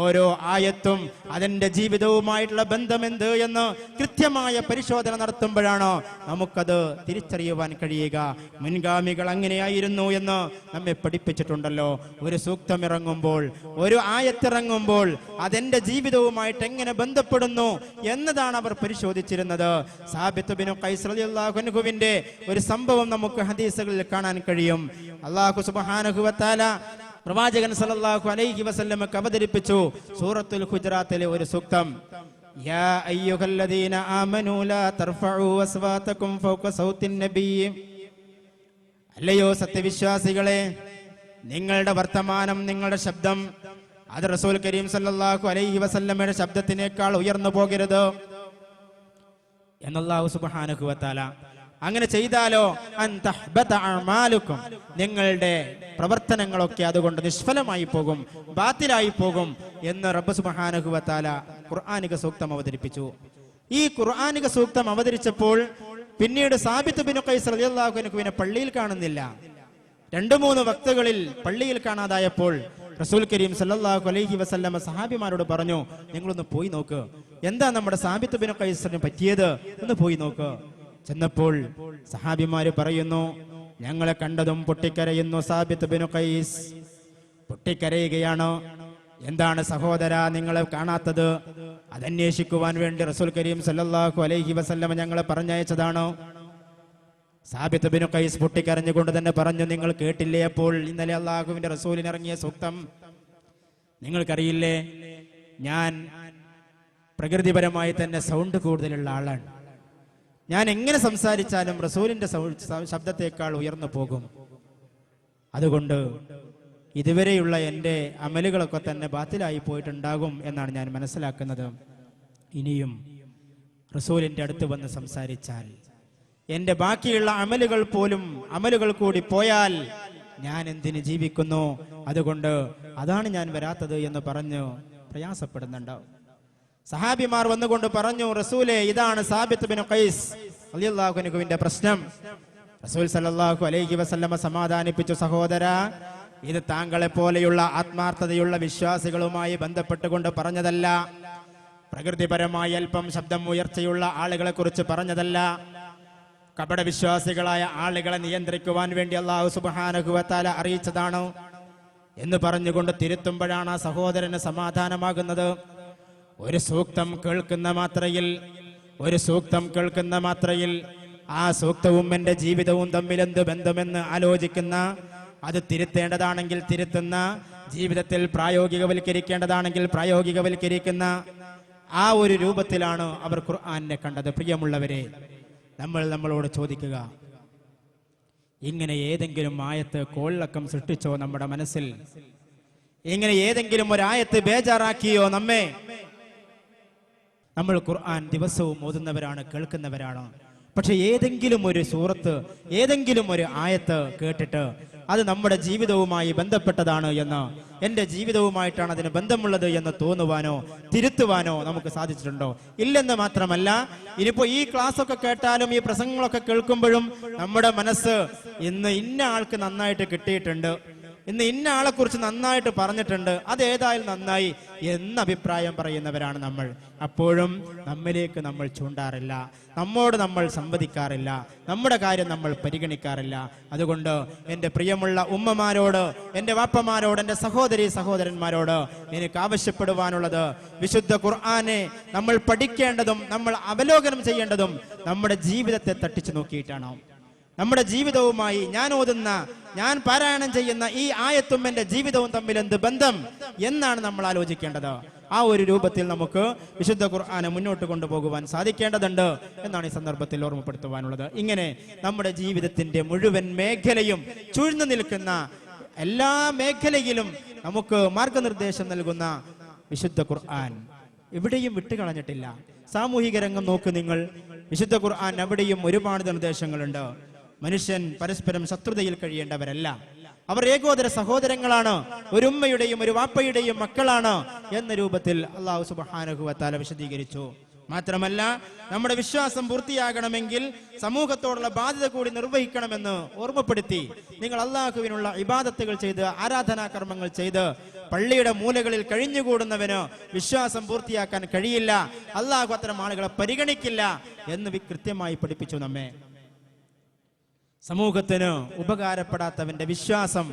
ഓരോ ആയത്തും അതിന്റെ ജീവിതവുമായിട്ടുള്ള ബന്ധമെന്ത് എന്ന് കൃത്യമായ പരിശോധന നടത്തുമ്പോഴാണ് നമുക്കത് തിരിച്ചറിയുവാൻ കഴിയുക. മുൻഗാമികൾ അങ്ങനെയായിരുന്നു എന്ന് നമ്മെ പഠിപ്പിച്ചിട്ടുണ്ടല്ലോ. ഒരു സൂക്തം ഇറങ്ങുമ്പോൾ, ഒരു ആയത്തിറങ്ങുമ്പോൾ അതെന്റെ ജീവിതവുമായിട്ട് എങ്ങനെ ബന്ധപ്പെടുന്നു എന്നതാണ് അവർ പരിശോധിച്ചിരുന്നത്. സാബിത്ത് ബിൻ ഖൈസ് റളിയല്ലാഹു അൻഹുവിന്റെ ഒരു സംഭവം നമുക്ക് ഹദീസുകളിൽ കാണാൻ കഴിയും. അല്ലാഹു സുബ്ഹാനഹു വ തആല പ്രവാചകൻ സല്ലല്ലാഹു അലൈഹി വസല്ലമക്ക് അവതരിപ്പിച്ചു സൂറത്തുൽ ഹുജറാത്തിലെ ഒരു സൂക്തം. യാ അയ്യുഹല്ലദീന ആമനൂ ലാ തർഫഉ അസ്വാതകും ഫൗക സൗത്തിൻ നബിയ്യ്. അല്ലയോ സത്യവിശ്വാസികളെ, നിങ്ങളുടെ വർത്തമാനം, നിങ്ങളുടെ ശബ്ദം അത് റസൂൽ കരീം സല്ലല്ലാഹു അലൈഹി വസല്ലമയുടെ ശബ്ദത്തിനേക്കാൾ ഉയർന്നു പോകരുത് എന്നല്ലാഹു സുബ്ഹാനഹു വ തആല. അങ്ങനെ ചെയ്താലോ അൻ തഹ്ബത അഅമാലുക്കും, നിങ്ങളുടെ പ്രവർത്തനങ്ങളൊക്കെ അതുകൊണ്ട് നിഷ്ഫലമായി പോകും, ബാത്തിലായി പോകും എന്ന് റബ്ബ് സുബ്ഹാനഹു വ തആല ഖുർആനിക സൂക്തം അവതരിപ്പിച്ചു. ഈ ഖുർആനിക സൂക്തം അവതരിച്ചപ്പോൾ പിന്നീട് സാബിത്ത് ബിൻ ഖൈസ് റളിയല്ലാഹു അൻഹുവിനെ പള്ളിയിൽ കാണുന്നില്ല. 2-3 വക്തുകളിൽ പള്ളിയിൽ കാണാതായപ്പോൾ റസൂൽ കരീം സല്ലല്ലാഹു അലൈഹി വസല്ലമ സഹാബിമാരോട് പറഞ്ഞു, നിങ്ങളൊന്ന് പോയി നോക്ക്, എന്താ നമ്മുടെ സാബിത്ത് ബിൻ ഖൈസിന് പറ്റിയത്, ഒന്ന് പോയി നോക്ക്. ചെന്നപ്പോൾ സഹാബിമാര് പറയുന്നു, ഞങ്ങളെ കണ്ടതും പൊട്ടിക്കരയുന്നു സാബിത്ത് ബിൻ ഖൈസ്, പൊട്ടിക്കരയുകയാണ്. എന്താണ് സഹോദര നിങ്ങളെ കാണാത്തത്? അതന്വേഷിക്കുവാൻ വേണ്ടി റസൂൽ കരീം സല്ലല്ലാഹു അലൈഹി വസല്ലമ ഞങ്ങളെ പറഞ്ഞയച്ചതാണോ? സാബിത്ത് ബിൻ ഖൈസ് പൊട്ടിക്കരഞ്ഞുകൊണ്ട് തന്നെ പറഞ്ഞു, നിങ്ങൾ കേട്ടില്ലേ അപ്പോൾ ഇന്നലെ അള്ളാഹുവിന്റെ റസൂലിന് ഇറങ്ങിയ സൂക്തം? നിങ്ങൾക്കറിയില്ലേ, ഞാൻ പ്രകൃതിപരമായി തന്നെ സൗണ്ട് കൂടുതലുള്ള ആളാണ്. ഞാൻ എങ്ങനെ സംസാരിച്ചാലും റസൂലിന്റെ ശബ്ദത്തേക്കാൾ ഉയർന്നു പോകും. അതുകൊണ്ട് ഇതുവരെയുള്ള എൻ്റെ അമലുകളൊക്കെ തന്നെ ബാത്തിലായി പോയിട്ടുണ്ടാകും എന്നാണ് ഞാൻ മനസ്സിലാക്കുന്നത്. ഇനിയും റസൂലിന്റെ അടുത്ത് വന്ന് സംസാരിച്ചാൽ എന്റെ ബാക്കിയുള്ള അമലുകൾ കൂടി പോയാൽ ഞാൻ എന്തിന് ജീവിക്കുന്നു? അതുകൊണ്ട് അതാണ് ഞാൻ വരാത്തത് എന്ന് പറഞ്ഞു പ്രയാസപ്പെടുന്നുണ്ട്. സഹാബിമാർ വന്നുകൊണ്ട് പറഞ്ഞു, റസൂലേ, ഇതാണ് സാബിത്ത് ബിൻ ഖൈസ് റളിയല്ലാഹു അൻഹുവിന്റെ പ്രശ്നം. റസൂൽ സല്ലല്ലാഹു അലൈഹി വസല്ലമ സമാധാനിപ്പിച്ചു, സഹോദര, ഇത് താങ്കളെ പോലെയുള്ള ആത്മാർത്ഥതയുള്ള വിശ്വാസികളുമായി ബന്ധപ്പെട്ടുകൊണ്ട് പറഞ്ഞതല്ല, പ്രകൃതിപരമായി അല്പം ശബ്ദം ഉയർച്ചയുള്ള ആളുകളെ കുറിച്ച് പറഞ്ഞതല്ല, കപട വിശ്വാസികളായ ആളുകളെ നിയന്ത്രിക്കുവാൻ വേണ്ടി അല്ലാഹു സുബ്ഹാനഹു വ തആല അറിയിച്ചതാണ് എന്ന് പറഞ്ഞുകൊണ്ട് തിരുത്തുമ്പോഴാണ് ആ സഹോദരന് സമാധാനമാകുന്നത്. ഒരു സൂക്തം കേൾക്കുന്ന മാത്രയിൽ ആ സൂക്തവും എൻ്റെ ജീവിതവും തമ്മിൽ എന്ത് ബന്ധമെന്ന് ആലോചിക്കുന്ന, അത് തിരുത്തേണ്ടതാണെങ്കിൽ തിരുത്തുന്ന, ജീവിതത്തിൽ പ്രായോഗികവൽക്കരിക്കേണ്ടതാണെങ്കിൽ പ്രായോഗികവൽക്കരിക്കുന്ന ആ ഒരു രൂപത്തിലാണ് അവർ ഖുർആനെ കണ്ടത്. പ്രിയമുള്ളവരെ, നമ്മളോട് ചോദിക്കുക, ഇങ്ങനെ ഏതെങ്കിലും ആയത്ത് കോളിളക്കം സൃഷ്ടിച്ചോ നമ്മുടെ മനസ്സിൽ? ഇങ്ങനെ ഏതെങ്കിലും ഒരായത്ത് ബേജാറാക്കിയോ നമ്മെ? നമ്മൾ ഖുർആൻ ദിവസവും ഓതുന്നവരാണ്, കേൾക്കുന്നവരാണ്. പക്ഷെ ഏതെങ്കിലും ഒരു സൂറത്ത്, ഏതെങ്കിലും ഒരു ആയത്ത് കേട്ടിട്ട് അത് നമ്മുടെ ജീവിതവുമായി ബന്ധപ്പെട്ടതാണ് എന്ന്, എൻ്റെ ജീവിതവുമായിട്ടാണ് അതിന് ബന്ധമുള്ളത് എന്ന് തോന്നുവാനോ തിരുത്തുവാനോ നമുക്ക് സാധിച്ചിട്ടുണ്ടോ? ഇല്ലെന്ന് മാത്രമല്ല, ഇനിയിപ്പോ ഈ ക്ലാസ് ഒക്കെ കേട്ടാലും ഈ പ്രസംഗങ്ങളൊക്കെ കേൾക്കുമ്പോഴും നമ്മുടെ മനസ്സ് ഇന്ന് ഇന്ന ആൾക്ക് നന്നായിട്ട് കിട്ടിയിട്ടുണ്ട്, ഇന്ന് ഇന്ന ആളെ കുറിച്ച് നന്നായിട്ട് പറഞ്ഞിട്ടുണ്ട്, അതേതായാലും നന്നായി എന്ന അഭിപ്രായം പറയുന്നവരാണ് നമ്മൾ. അപ്പോഴും നമ്മിലേക്ക് നമ്മൾ ചൂണ്ടാറില്ല, നമ്മോട് നമ്മൾ സംവദിക്കാറില്ല, നമ്മുടെ കാര്യം നമ്മൾ പരിഗണിക്കാറില്ല. അതുകൊണ്ട് എൻ്റെ പ്രിയമുള്ള ഉമ്മമാരോട്, എൻ്റെ വാപ്പമാരോട്, എൻ്റെ സഹോദരന്മാരോട് എനിക്ക് ആവശ്യപ്പെടുവാനുള്ളത്, വിശുദ്ധ ഖുർആനെ നമ്മൾ പഠിക്കേണ്ടതും നമ്മൾ അവലോകനം ചെയ്യേണ്ടതും നമ്മുടെ ജീവിതത്തെ തട്ടിച്ചു നോക്കിയിട്ടാണ്. നമ്മുടെ ജീവിതവുമായി ഞാൻ പാരായണം ചെയ്യുന്ന ഈ ആയത്തും എൻ്റെ ജീവിതവും തമ്മിൽ എന്ത് ബന്ധം എന്നാണ് നമ്മൾ ആലോചിക്കേണ്ടത്. ആ ഒരു രൂപത്തിൽ നമുക്ക് വിശുദ്ധ ഖുർആനെ മുന്നോട്ട് കൊണ്ടുപോകുവാൻ സാധിക്കേണ്ടതുണ്ട് എന്നാണ് ഈ സന്ദർഭത്തിൽ ഓർമ്മപ്പെടുത്തുവാനുള്ളത്. ഇങ്ങനെ നമ്മുടെ ജീവിതത്തിന്റെ മുഴുവൻ മേഖലയും ചൂഴ്ന്നു നിൽക്കുന്ന, എല്ലാ മേഖലയിലും നമുക്ക് മാർഗനിർദ്ദേശം നൽകുന്ന വിശുദ്ധ ഖുർആൻ എവിടെയും വിട്ടുകളഞ്ഞിട്ടില്ല. സാമൂഹിക രംഗം നോക്ക് നിങ്ങൾ, വിശുദ്ധ ഖുർആൻ അവിടെയും ഒരുപാട് നിർദ്ദേശങ്ങളുണ്ട്. മനുഷ്യൻ പരസ്പരം ശത്രുതയിൽ കഴിയേണ്ടവരല്ല, അവർ ഏകോദര സഹോദരങ്ങളാണ്, ഒരു ഉമ്മയുടെയും ഒരു വാപ്പയുടെയും മക്കളാണ് എന്ന രൂപത്തിൽ അല്ലാഹു സുബ്ഹാനഹു വ തആല വിശദീകരിച്ചു. മാത്രമല്ല നമ്മുടെ വിശ്വാസം പൂർത്തിയാകണമെങ്കിൽ സമൂഹത്തോടുള്ള ബാധ്യത കൂടി നിർവഹിക്കണമെന്ന് ഓർമ്മപ്പെടുത്തി നിങ്ങൾ അള്ളാഹുവിനുള്ള ഇബാദത്തുകൾ ചെയ്ത് ആരാധനാകർമ്മങ്ങൾ ചെയ്ത് പള്ളിയുടെ മൂലകളിൽ കഴിഞ്ഞുകൂടുന്നവന് വിശ്വാസം പൂർത്തിയാക്കാൻ കഴിയില്ല. അള്ളാഹു അത്തരം ആളുകളെ പരിഗണിക്കില്ല എന്ന് കൃത്യമായി പഠിപ്പിച്ചു നമ്മെ. സമൂഹത്തിന് ഉപകാരപ്പെടാത്തവന്റെ വിശ്വാസം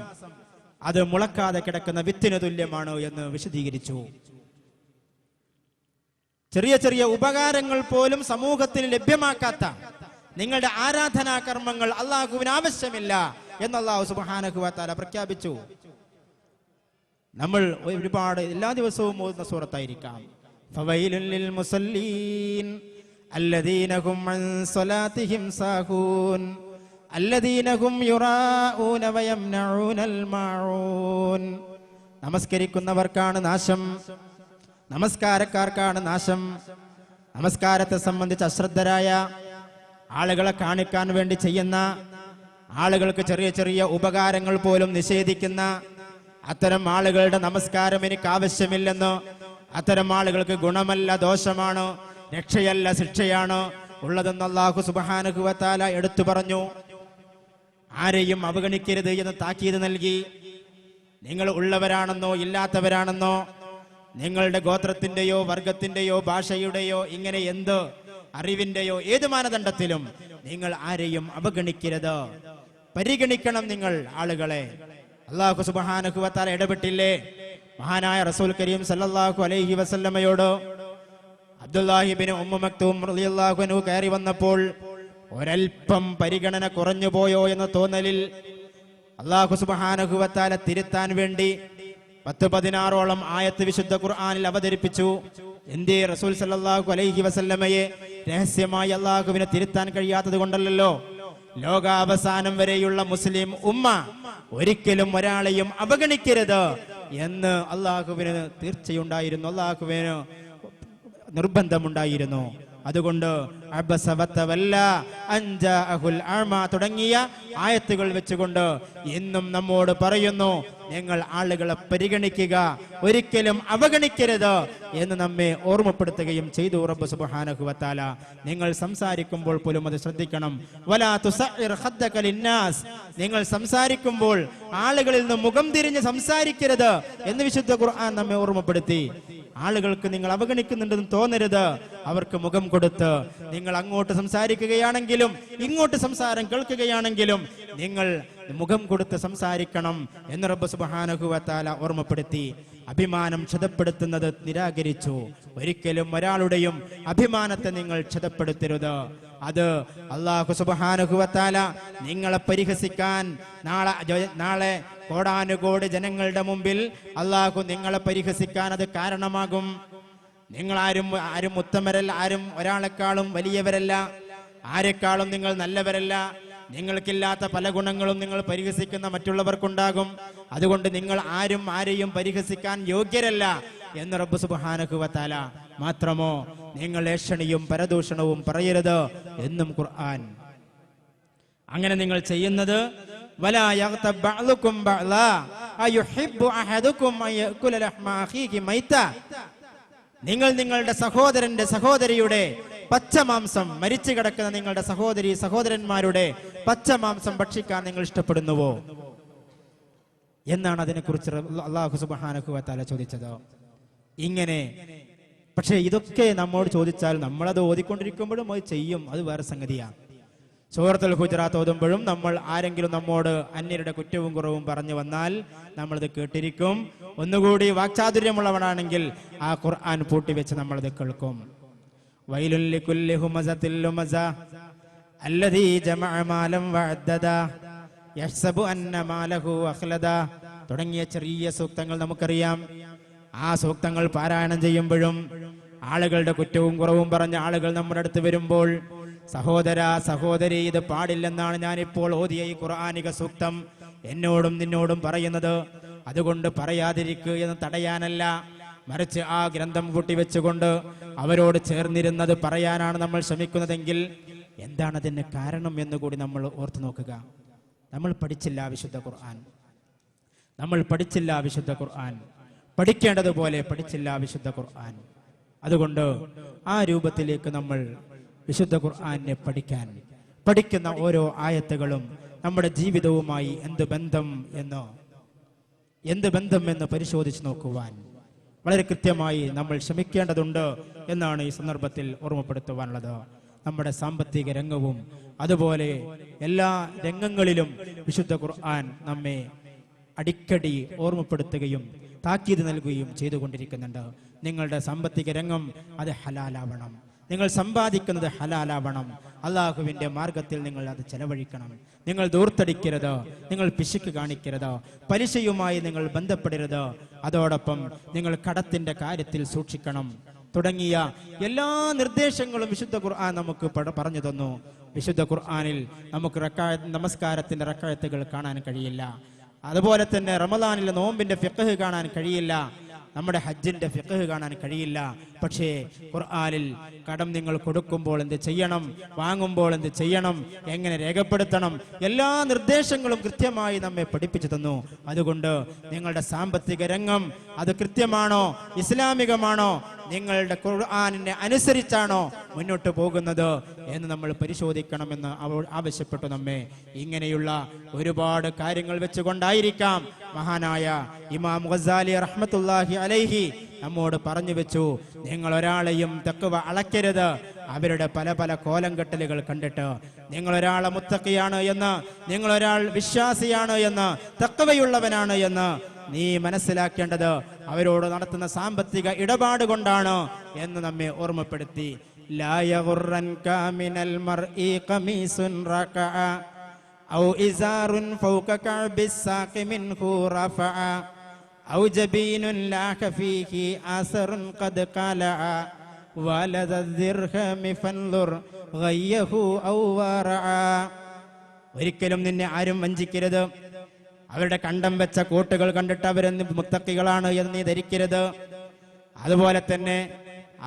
അത് മുളക്കാതെ കിടക്കുന്ന വിത്തിന് തുല്യമാണ് എന്ന് വിശദീകരിച്ചു. ചെറിയ ചെറിയ ഉപകാരങ്ങൾ പോലും സമൂഹത്തിന് ലഭ്യമാക്കാത്ത നിങ്ങളുടെ ആരാധനാകർമ്മങ്ങൾ അള്ളാഹുവിന് ആവശ്യമില്ല എന്ന് അല്ലാഹു സുബ്ഹാനഹു വ തആല പ്രഖ്യാപിച്ചു. നമ്മൾ ഒരുപാട് എല്ലാ ദിവസവും ഓതുന്ന സൂറത്തായിരിക്കാം. ഫവൈലുൽ ലിൽ മുസല്ലീൻ അല്ലദീന ഹും അൻ സ്വലാത്തിഹിം സാഹൂൻ അല്ലദീന ഹും യുറാഊന വയംനഊനൽ മാഊൻ. നമസ്കരിക്കുന്നവർക്കാണ് നാശം, നമസ്കാരക്കാർക്കാണ് നാശം. നമസ്കാരത്തെ സംബന്ധിച്ച് അശ്രദ്ധരായ ആളുകളെ കാണിക്കാൻ വേണ്ടി ചെയ്യുന്ന, ആളുകൾക്ക് ചെറിയ ചെറിയ ഉപകാരങ്ങൾ പോലും നിഷേധിക്കുന്ന അത്തരം ആളുകളുടെ നമസ്കാരം എനിക്ക് ആവശ്യമില്ലെന്ന്, അത്തരം ആളുകൾക്ക് ഗുണമല്ല ദോഷമാണ്, രക്ഷയല്ല ശിക്ഷയാണ് ഉള്ളതെന്ന് അല്ലാഹു സുബ്ഹാനഹു വ തആല എടുത്തു പറഞ്ഞു. ആരെയും അവഗണിക്കരുത് എന്ന് താക്കീത് നൽകി. നിങ്ങൾ ഉള്ളവരാണെന്നോ ഇല്ലാത്തവരാണെന്നോ, നിങ്ങളുടെ ഗോത്രത്തിന്റെയോ വർഗത്തിന്റെയോ ഭാഷയുടെയോ ഇങ്ങനെ എന്ത് അറിവിന്റെയോ ഏത് മാനദണ്ഡത്തിലും നിങ്ങൾ ആരെയും അവഗണിക്കരുത്, പരിഗണിക്കണം നിങ്ങൾ ആളുകളെ. അല്ലാഹു സുബ്ഹാനഹു വ തആല ഇടപെട്ടില്ലേ? മഹാനായ റസൂൽ കരീം സല്ലല്ലാഹു അലൈഹി വസല്ലമയോട് അബ്ദുല്ലാഹി ഇബ്നു ഉമ്മു മക്തൂം റളിയല്ലാഹു അൻഹു കയറി വന്നപ്പോൾ ഒരൽപ്പം പരിഗണന കുറഞ്ഞു പോയോ എന്ന തോന്നലിൽ അല്ലാഹു സുബ്ഹാനഹു വ തആല തിരുത്താൻ വേണ്ടി 10-16ഓളം ആയത്ത് വിശുദ്ധ ഖുർആനിൽ അവതരിപ്പിച്ചു. എന്തേ റസൂൽ സല്ലല്ലാഹു അലൈഹി വസല്ലമയെ രഹസ്യമായി അല്ലാഹുവിനെ തിരുത്താൻ കഴിയാത്തത് കൊണ്ടല്ലോ. ലോകാവസാനം വരെയുള്ള മുസ്ലിം ഉമ്മ ഒരിക്കലും ഒരാളെയും അവഗണിക്കരുത് എന്ന് അല്ലാഹുവിന് തീർച്ചയുണ്ടായിരുന്നു, അല്ലാഹുവിന് നിർബന്ധമുണ്ടായിരുന്നു. അതുകൊണ്ട് തുടങ്ങിയ ആയത്തുകൾ വെച്ചുകൊണ്ട് ഇന്നും നമ്മോട് പറയുന്നു, നിങ്ങൾ ആളുകളെ പരിഗണിക്കുക, ഒരിക്കലും അവഗണിക്കരുത് എന്ന് നമ്മെ ഓർമ്മപ്പെടുത്തുകയും ചെയ്തു റബ്ബ് സുബ്ഹാനഹു വ തആല. നിങ്ങൾ സംസാരിക്കുമ്പോൾ പോലും അത് ശ്രദ്ധിക്കണം. വലാ തുസഇർ ഖദ്ദക ലിന്നാസ്, നിങ്ങൾ സംസാരിക്കുമ്പോൾ ആളുകളിൽ നിന്ന് മുഖം തിരിഞ്ഞ് സംസാരിക്കരുത് എന്ന് വിശുദ്ധ ഖുർആൻ നമ്മെ ഓർമ്മപ്പെടുത്തി. ആളുകൾക്ക് നിങ്ങൾ അവഗണിക്കുന്നുണ്ടെന്ന് തോന്നരുത്. അവർക്ക് മുഖം കൊടുത്ത് നിങ്ങൾ അങ്ങോട്ട് സംസാരിക്കുകയാണെങ്കിലും ഇങ്ങോട്ട് സംസാരം കേൾക്കുകയാണെങ്കിലും നിങ്ങൾ മുഖം കൊടുത്ത് സംസാരിക്കണം എന്ന് റബ്ബ് സുബ്ഹാനഹു വ തആല ഓർമ്മപ്പെടുത്തി. അഭിമാനം ക്ഷതപ്പെടുത്തുന്നത് നിരാകരിച്ചു. ഒരിക്കലും ഒരാളുടെയും അഭിമാനത്തെ നിങ്ങൾ ക്ഷതപ്പെടുത്തരുത്. അത് അല്ലാഹു സുബ്ഹാനഹു വ തആല നിങ്ങളെ പരിഹസിക്കാൻ നാളെ കോടാനുകോടി ജനങ്ങളുടെ മുമ്പിൽ അല്ലാഹു നിങ്ങളെ പരിഹസിക്കാൻ അത് കാരണമാകും. നിങ്ങൾ ആരും ഉത്തമരല്ല, ആരും ഒരാളെക്കാളും വലിയവരല്ല, ആരെക്കാളും നിങ്ങൾ നല്ലവരല്ല. നിങ്ങൾക്കില്ലാത്ത പല ഗുണങ്ങളും നിങ്ങൾ പരിഹസിക്കുന്ന മറ്റുള്ളവർക്കുണ്ടാകും. അതുകൊണ്ട് നിങ്ങൾ ആരെയും പരിഹസിക്കാൻ യോഗ്യരല്ല എന്ന് റബ്ബ് സുബ്ഹാനഹു വ തആല. മാത്രമോ നിങ്ങൾ ഏഷണിയും പരദൂഷണവും പറയരുത് എന്നും ഖുർആൻ. അങ്ങനെ നിങ്ങൾ ചെയ്യുന്നത് വലാ യഗ്തബ് ബഅ്ദുകും ബഅ്ദാ അയുഹിബ്ബു അഹദുകും അയകുല ലഹ്മ അഖീഹി മൈത. നിങ്ങൾ നിങ്ങളുടെ സഹോദരിയുടെ പച്ചമാംസം, മരിച്ചു കിടക്കുന്ന നിങ്ങളുടെ സഹോദരന്മാരുടെ പച്ചമാംസം ഭക്ഷിക്കാൻ നിങ്ങൾ ഇഷ്ടപ്പെടുന്നുവോ എന്നാണ് അതിനെക്കുറിച്ച് അല്ലാഹു സുബ്ഹാനഹു വ തആല ചോദിച്ചത്. ഇങ്ങനെ പക്ഷേ ഇതൊക്കെ നമ്മോട് ചോദിച്ചാൽ നമ്മളത് ഓതിക്കൊണ്ടിരിക്കുമ്പോഴും അത് ചെയ്യും, അത് വേറെ സംഗതിയാണ്. സൂറത്തുൽ ഹുജറാത്ത് ഓതുമ്പോഴും നമ്മൾ ആരെങ്കിലും നമ്മോട് അന്യരുടെ കുറ്റവും കുറവും പറഞ്ഞു വന്നാൽ നമ്മളത് കേട്ടിരിക്കും. ഒന്നുകൂടി വാക്ചാതുര്യമുള്ളവനാണെങ്കിൽ ആ ഖുർആൻ പൂട്ടിവെച്ച് നമ്മളത് കേൾക്കും. വൈലുൽ ലികുല്ലി ഹുമസത്തിൽ ലുമസ അല്ലദീ ജമഅ മാലൻ വഅദ്ദദ യഹ്സബു അന്ന മാലഹു അഖ്ലദ തുടങ്ങിയ ചെറിയ സൂക്തങ്ങൾ നമുക്കറിയാം. ആ സൂക്തങ്ങൾ പാരായണം ചെയ്യുമ്പോഴും ആളുകളുടെ കുറ്റവും കുറവും പറഞ്ഞ ആളുകൾ നമ്മുടെ അടുത്ത് വരുമ്പോൾ, സഹോദരി, ഇത് പാടില്ലെന്നാണ് ഞാനിപ്പോൾ ഓതിയ ഈ ഖുർആനിക സൂക്തം എന്നോടും നിന്നോടും പറയുന്നത്. അതുകൊണ്ട് പറയാതിരിക്കുക എന്ന് തടയാനല്ല, മറിച്ച് ആ ഗ്രന്ഥം പൂട്ടിവെച്ചുകൊണ്ട് അവരോട് ചേർന്നിരുന്നത് പറയാനാണ് നമ്മൾ ശ്രമിക്കുന്നതെങ്കിൽ എന്താണ് അതിന് കാരണം എന്നുകൂടി നമ്മൾ ഓർത്തു നോക്കുക. നമ്മൾ പഠിച്ചില്ല വിശുദ്ധ ഖുർആൻ, പഠിക്കേണ്ടതുപോലെ പഠിച്ചില്ല വിശുദ്ധ ഖുർആൻ. അതുകൊണ്ട് ആ രൂപത്തിലേക്ക് നമ്മൾ വിശുദ്ധ ഖുർആനെ പഠിക്കുന്ന ഓരോ ആയത്തുകളും നമ്മുടെ ജീവിതവുമായി എന്ത് ബന്ധം എന്ന് പരിശോധിച്ച് നോക്കുവാൻ വളരെ കൃത്യമായി നമ്മൾ ശ്രമിക്കേണ്ടതുണ്ട് എന്നാണ് ഈ സന്ദർഭത്തിൽ ഓർമ്മപ്പെടുത്തുവാനുള്ളത്. നമ്മുടെ സാമ്പത്തിക രംഗവും അതുപോലെ എല്ലാ രംഗങ്ങളിലും വിശുദ്ധ ഖുർആൻ നമ്മെ അടിക്കടി ഓർമ്മപ്പെടുത്തുകയും താക്കീത് നൽകുകയും ചെയ്തുകൊണ്ടിരിക്കുന്നുണ്ട്. നിങ്ങളുടെ സാമ്പത്തിക രംഗം അത് ഹലാലാവണം, നിങ്ങൾ സമ്പാദിക്കുന്നത് ഹലാലാവണം, അള്ളാഹുവിന്റെ മാർഗത്തിൽ നിങ്ങൾ അത് ചെലവഴിക്കണം. നിങ്ങൾ ദൂർത്തടിക്കരുത്, നിങ്ങൾ പിശുക്ക് കാണിക്കരുത്, പലിശയുമായി നിങ്ങൾ ബന്ധപ്പെടരുത്, അതോടൊപ്പം നിങ്ങൾ കടത്തിന്റെ കാര്യത്തിൽ സൂക്ഷിക്കണം തുടങ്ങിയ എല്ലാ നിർദ്ദേശങ്ങളും വിശുദ്ധ ഖുർആൻ നമുക്ക് പറഞ്ഞു തന്നു. വിശുദ്ധ ഖുർആനിൽ നമുക്ക് നമസ്കാരത്തിന്റെ റക്അത്തുകൾ കാണാൻ കഴിയില്ല, അതുപോലെ തന്നെ റമദാനിലെ നോമ്പിന്റെ ഫിഖ്ഹ് കാണാൻ കഴിയില്ല, നമ്മുടെ ഹജ്ജിന്റെ ഫിഖ്ഹ് കാണാൻ കഴിയില്ല. പക്ഷേ ഖുർആനിൽ കടം നിങ്ങൾ കൊടുക്കുമ്പോൾ എന്ത് ചെയ്യണം, വാങ്ങുമ്പോൾ എന്ത് ചെയ്യണം, എങ്ങനെ രേഖപ്പെടുത്തണം, എല്ലാ നിർദ്ദേശങ്ങളും കൃത്യമായി നമ്മെ പഠിപ്പിച്ചു തന്നു. അതുകൊണ്ട് നിങ്ങളുടെ സാമ്പത്തിക രംഗം അത് കൃത്യമാണോ, ഇസ്ലാമികമാണോ, നിങ്ങളുടെ ഖുർആനിനെ അനുസരിച്ചാണോ മുന്നോട്ട് പോകുന്നത് എന്ന് നമ്മൾ പരിശോധിക്കണമെന്ന് ആവശ്യപ്പെട്ടു നമ്മെ. ഇങ്ങനെയുള്ള ഒരുപാട് കാര്യങ്ങൾ വെച്ചുകൊണ്ടായിരിക്കാം മഹാനായ ഇമാം ഗസാലി റഹ്മത്തുള്ളാഹി അലൈഹി നമ്മോട് പറഞ്ഞു വെച്ചു, നിങ്ങൾ ഒരാളെയും തഖ്വ അളക്കരുത് അവരുടെ പല പല കോലം കെട്ടലുകൾ കണ്ടിട്ട്. നിങ്ങൾ ഒരാളെ മുത്തഖിയാണ് എന്ന്, നിങ്ങൾ ഒരാൾ വിശ്വാസിയാണ് എന്ന്, തഖ്വയുള്ളവനാണ് എന്ന് നീ മനസ്സിലാക്കേണ്ടത് അവരോട് നടത്തുന്ന സാമ്പത്തിക ഇടപാട് കൊണ്ടാണ് എന്ന് നമ്മെ ഓർമ്മപ്പെടുത്തി. ലാ യഗുറൻക മിനൽ മർഇ ഖമീസുൻ റകഅ ഔ ഇസാറുൻ ഫൗക കഅബിസ് സാഖി മിൻഹു റഫഅ ഔ ജബീനുൻ ലാഖ ഫീഹി ആസറുൻ ഖദ് ഖലഅ വലദ ദിർഹമി ഫൻദുർ ഗയ്യഹു ഔ വറഅ. ഒരിക്കലും നിന്നെ ആരും വഞ്ചിക്കരുത്. അവരുടെ കണ്ടം വെച്ച കോട്ടുകൾ കണ്ടിട്ട് അവരെന്ന് മുത്തക്കികളാണ് എന്ന് നീ ധരിക്കരുത്. അതുപോലെ തന്നെ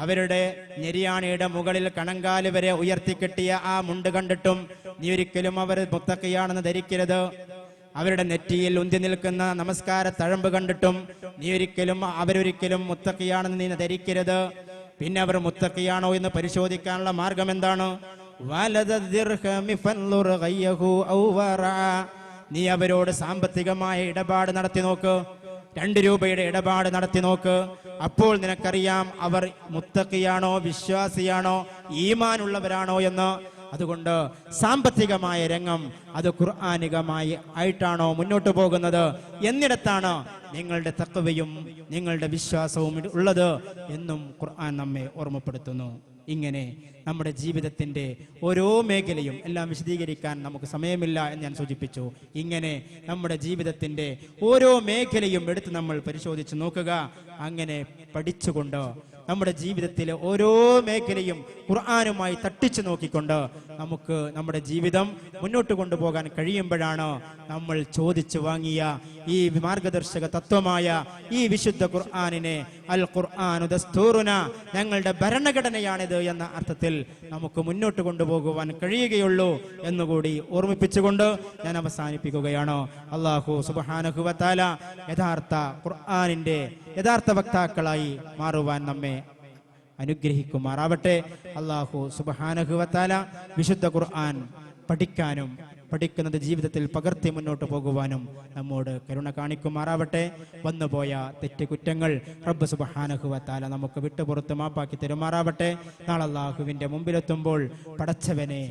അവരുടെ ഞെരിയാണിയുടെ മുകളിൽ കണങ്കാല് വരെ ഉയർത്തിക്കെട്ടിയ ആ മുണ്ട് കണ്ടിട്ടും നീ ഒരിക്കലും അവർ മുത്തക്കിയാണെന്ന് ധരിക്കരുത്. അവരുടെ നെറ്റിയിൽ ഉന്തി നിൽക്കുന്ന നമസ്കാര തഴമ്പ് കണ്ടിട്ടും നീ അവരൊരിക്കലും മുത്തക്കിയാണെന്ന് നീ ധരിക്കരുത്. പിന്നെ അവർ മുത്തക്കിയാണോ എന്ന് പരിശോധിക്കാനുള്ള മാർഗം എന്താണ്? നീ അവരോട് സാമ്പത്തികമായ ഇടപാട് നടത്തി നോക്ക്, 2 രൂപയുടെ ഇടപാട് നടത്തി നോക്ക്. അപ്പോൾ നിനക്കറിയാം അവർ മുത്തഖിയാണോ, വിശ്വാസിയാണോ, ഈമാനുള്ളവരാണോ എന്ന്. അതുകൊണ്ട് സാമ്പത്തികമായ രംഗം അത് ഖുർആനികമായി ആയിട്ടാണോ മുന്നോട്ട് പോകുന്നത് എന്നിടത്താണ് നിങ്ങളുടെ തഖ്വയും നിങ്ങളുടെ വിശ്വാസവും ഉള്ളത് എന്നും ഖുർആൻ നമ്മെ ഓർമ്മപ്പെടുത്തുന്നു. ഇങ്ങനെ നമ്മുടെ ജീവിതത്തിന്റെ ഓരോ മേഖലയും എല്ലാം വിശദീകരിക്കാൻ നമുക്ക് സമയമില്ല എന്ന് ഞാൻ സൂചിപ്പിച്ചു. ഇങ്ങനെ നമ്മുടെ ജീവിതത്തിന്റെ ഓരോ മേഖലയും എടുത്ത് നമ്മൾ പരിശോധിച്ച് നോക്കുക. അങ്ങനെ പഠിച്ചുകൊണ്ട് നമ്മുടെ ജീവിതത്തിലെ ഓരോ മേഖലയും ഖുർആനുമായി തട്ടിച്ചു നോക്കിക്കൊണ്ട് നമുക്ക് നമ്മുടെ ജീവിതം മുന്നോട്ട് കൊണ്ടുപോകാൻ കഴിയുമ്പോഴാണ് നമ്മൾ ചോദിച്ചു വാങ്ങിയ ഈ മാർഗദർശക തത്വമായ ഈ വിശുദ്ധ ഖുർആനിനെ അൽ ഖുർആനു ദസ്തൂറുന, ഞങ്ങളുടെ ഭരണഘടനയാണിത് എന്ന അർത്ഥത്തിൽ നമുക്ക് മുന്നോട്ട് കൊണ്ടുപോകുവാൻ കഴിയുകയുള്ളൂ എന്നുകൂടി ഓർമ്മിപ്പിച്ചുകൊണ്ട് ഞാൻ അവസാനിപ്പിക്കുകയാണ്. അല്ലാഹു സുബ്ഹാനഹു വ തആല യഥാർത്ഥ ഖുർആനിന്റെ യഥാർത്ഥ വക്താക്കളായി മാറുവാൻ നമ്മെ അനുഗ്രഹിക്കുമാറാവട്ടെ. അല്ലാഹു സുബ്ഹാനഹു വ തആല വിശുദ്ധ ഖുർആൻ പഠിക്കാനും പഠിക്കുന്നത് ജീവിതത്തിൽ പകർത്തി മുന്നോട്ട് പോകുവാനും നമ്മോട് കരുണ കാണിക്കുമാറാവട്ടെ. വന്നുപോയ തെറ്റുകുറ്റങ്ങൾ റബ്ബ് സുബ്ഹാനഹു വ തആല നമുക്ക് വിട്ടുപുറത്ത് മാപ്പാക്കി തരുമാറാവട്ടെ. നാളെ അല്ലാഹുവിന്റെ മുമ്പിലെത്തുമ്പോൾ പടച്ചവനെ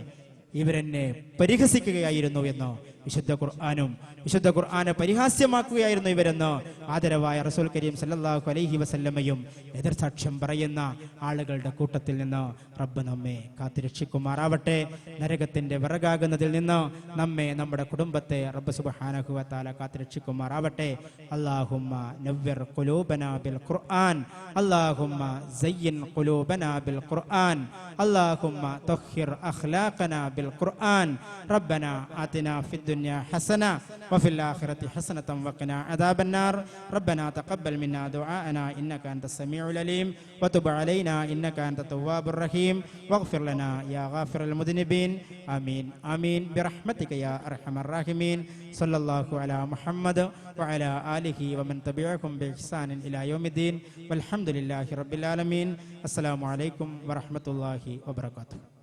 ഇവരെന്നെ പരിഹസിക്കുകയായിരുന്നു എന്ന് വിശുദ്ധ ഖുർആനെ പരിഹാസ്യമാക്കുകയായിരുന്നു ഇവരെന്ന് ആദരവായ റസൂൽ കരീം സല്ലല്ലാഹു അലൈഹി വസല്ലമയും എതിർസാക്ഷ്യം പറയുന്ന ആളുകളുടെ കൂട്ടത്തിൽ നിന്ന് റബ്ബ് നമ്മെ കാത്തുരക്ഷിക്കുമാറാവട്ടെ. നരകത്തിന്റെ വിറകാകുന്നതിൽ നിന്ന് നമ്മെ, നമ്മുടെ കുടുംബത്തെ റബ്ബ് സുബ്ഹാനഹു വ തആല കാത്തുരക്ഷിക്കുമാറാവട്ടെ. അല്ലാഹുമ്മ നവ്വിർ ഖുലൂബനാ ബിൽ ഖുർആൻ, അല്ലാഹുമ്മ സയ്യിൻ ഖുലൂബനാ ബിൽ ഖുർആൻ, അല്ലാഹുമ്മ തഹ്ഹിർ അഖ്ലാഖനാ ബിൽ ഖുർആൻ. റബ്ബനാ ആതിനാ ഫിദ് الدنيا حسنة وفي الآخرة حسنة وقنا عذاب النار ربنا تقبل منا دعاءنا إنك أنت السميع العليم وتب علينا إنك أنت التواب الرحيم واغفر لنا يا غافر المذنبين آمين آمين برحمتك يا أرحم الراحمين صلى الله على محمد وعلى آله ومن تبعكم بإحسان إلى يوم الدين والحمد لله رب العالمين السلام عليكم ورحمة الله وبركاته.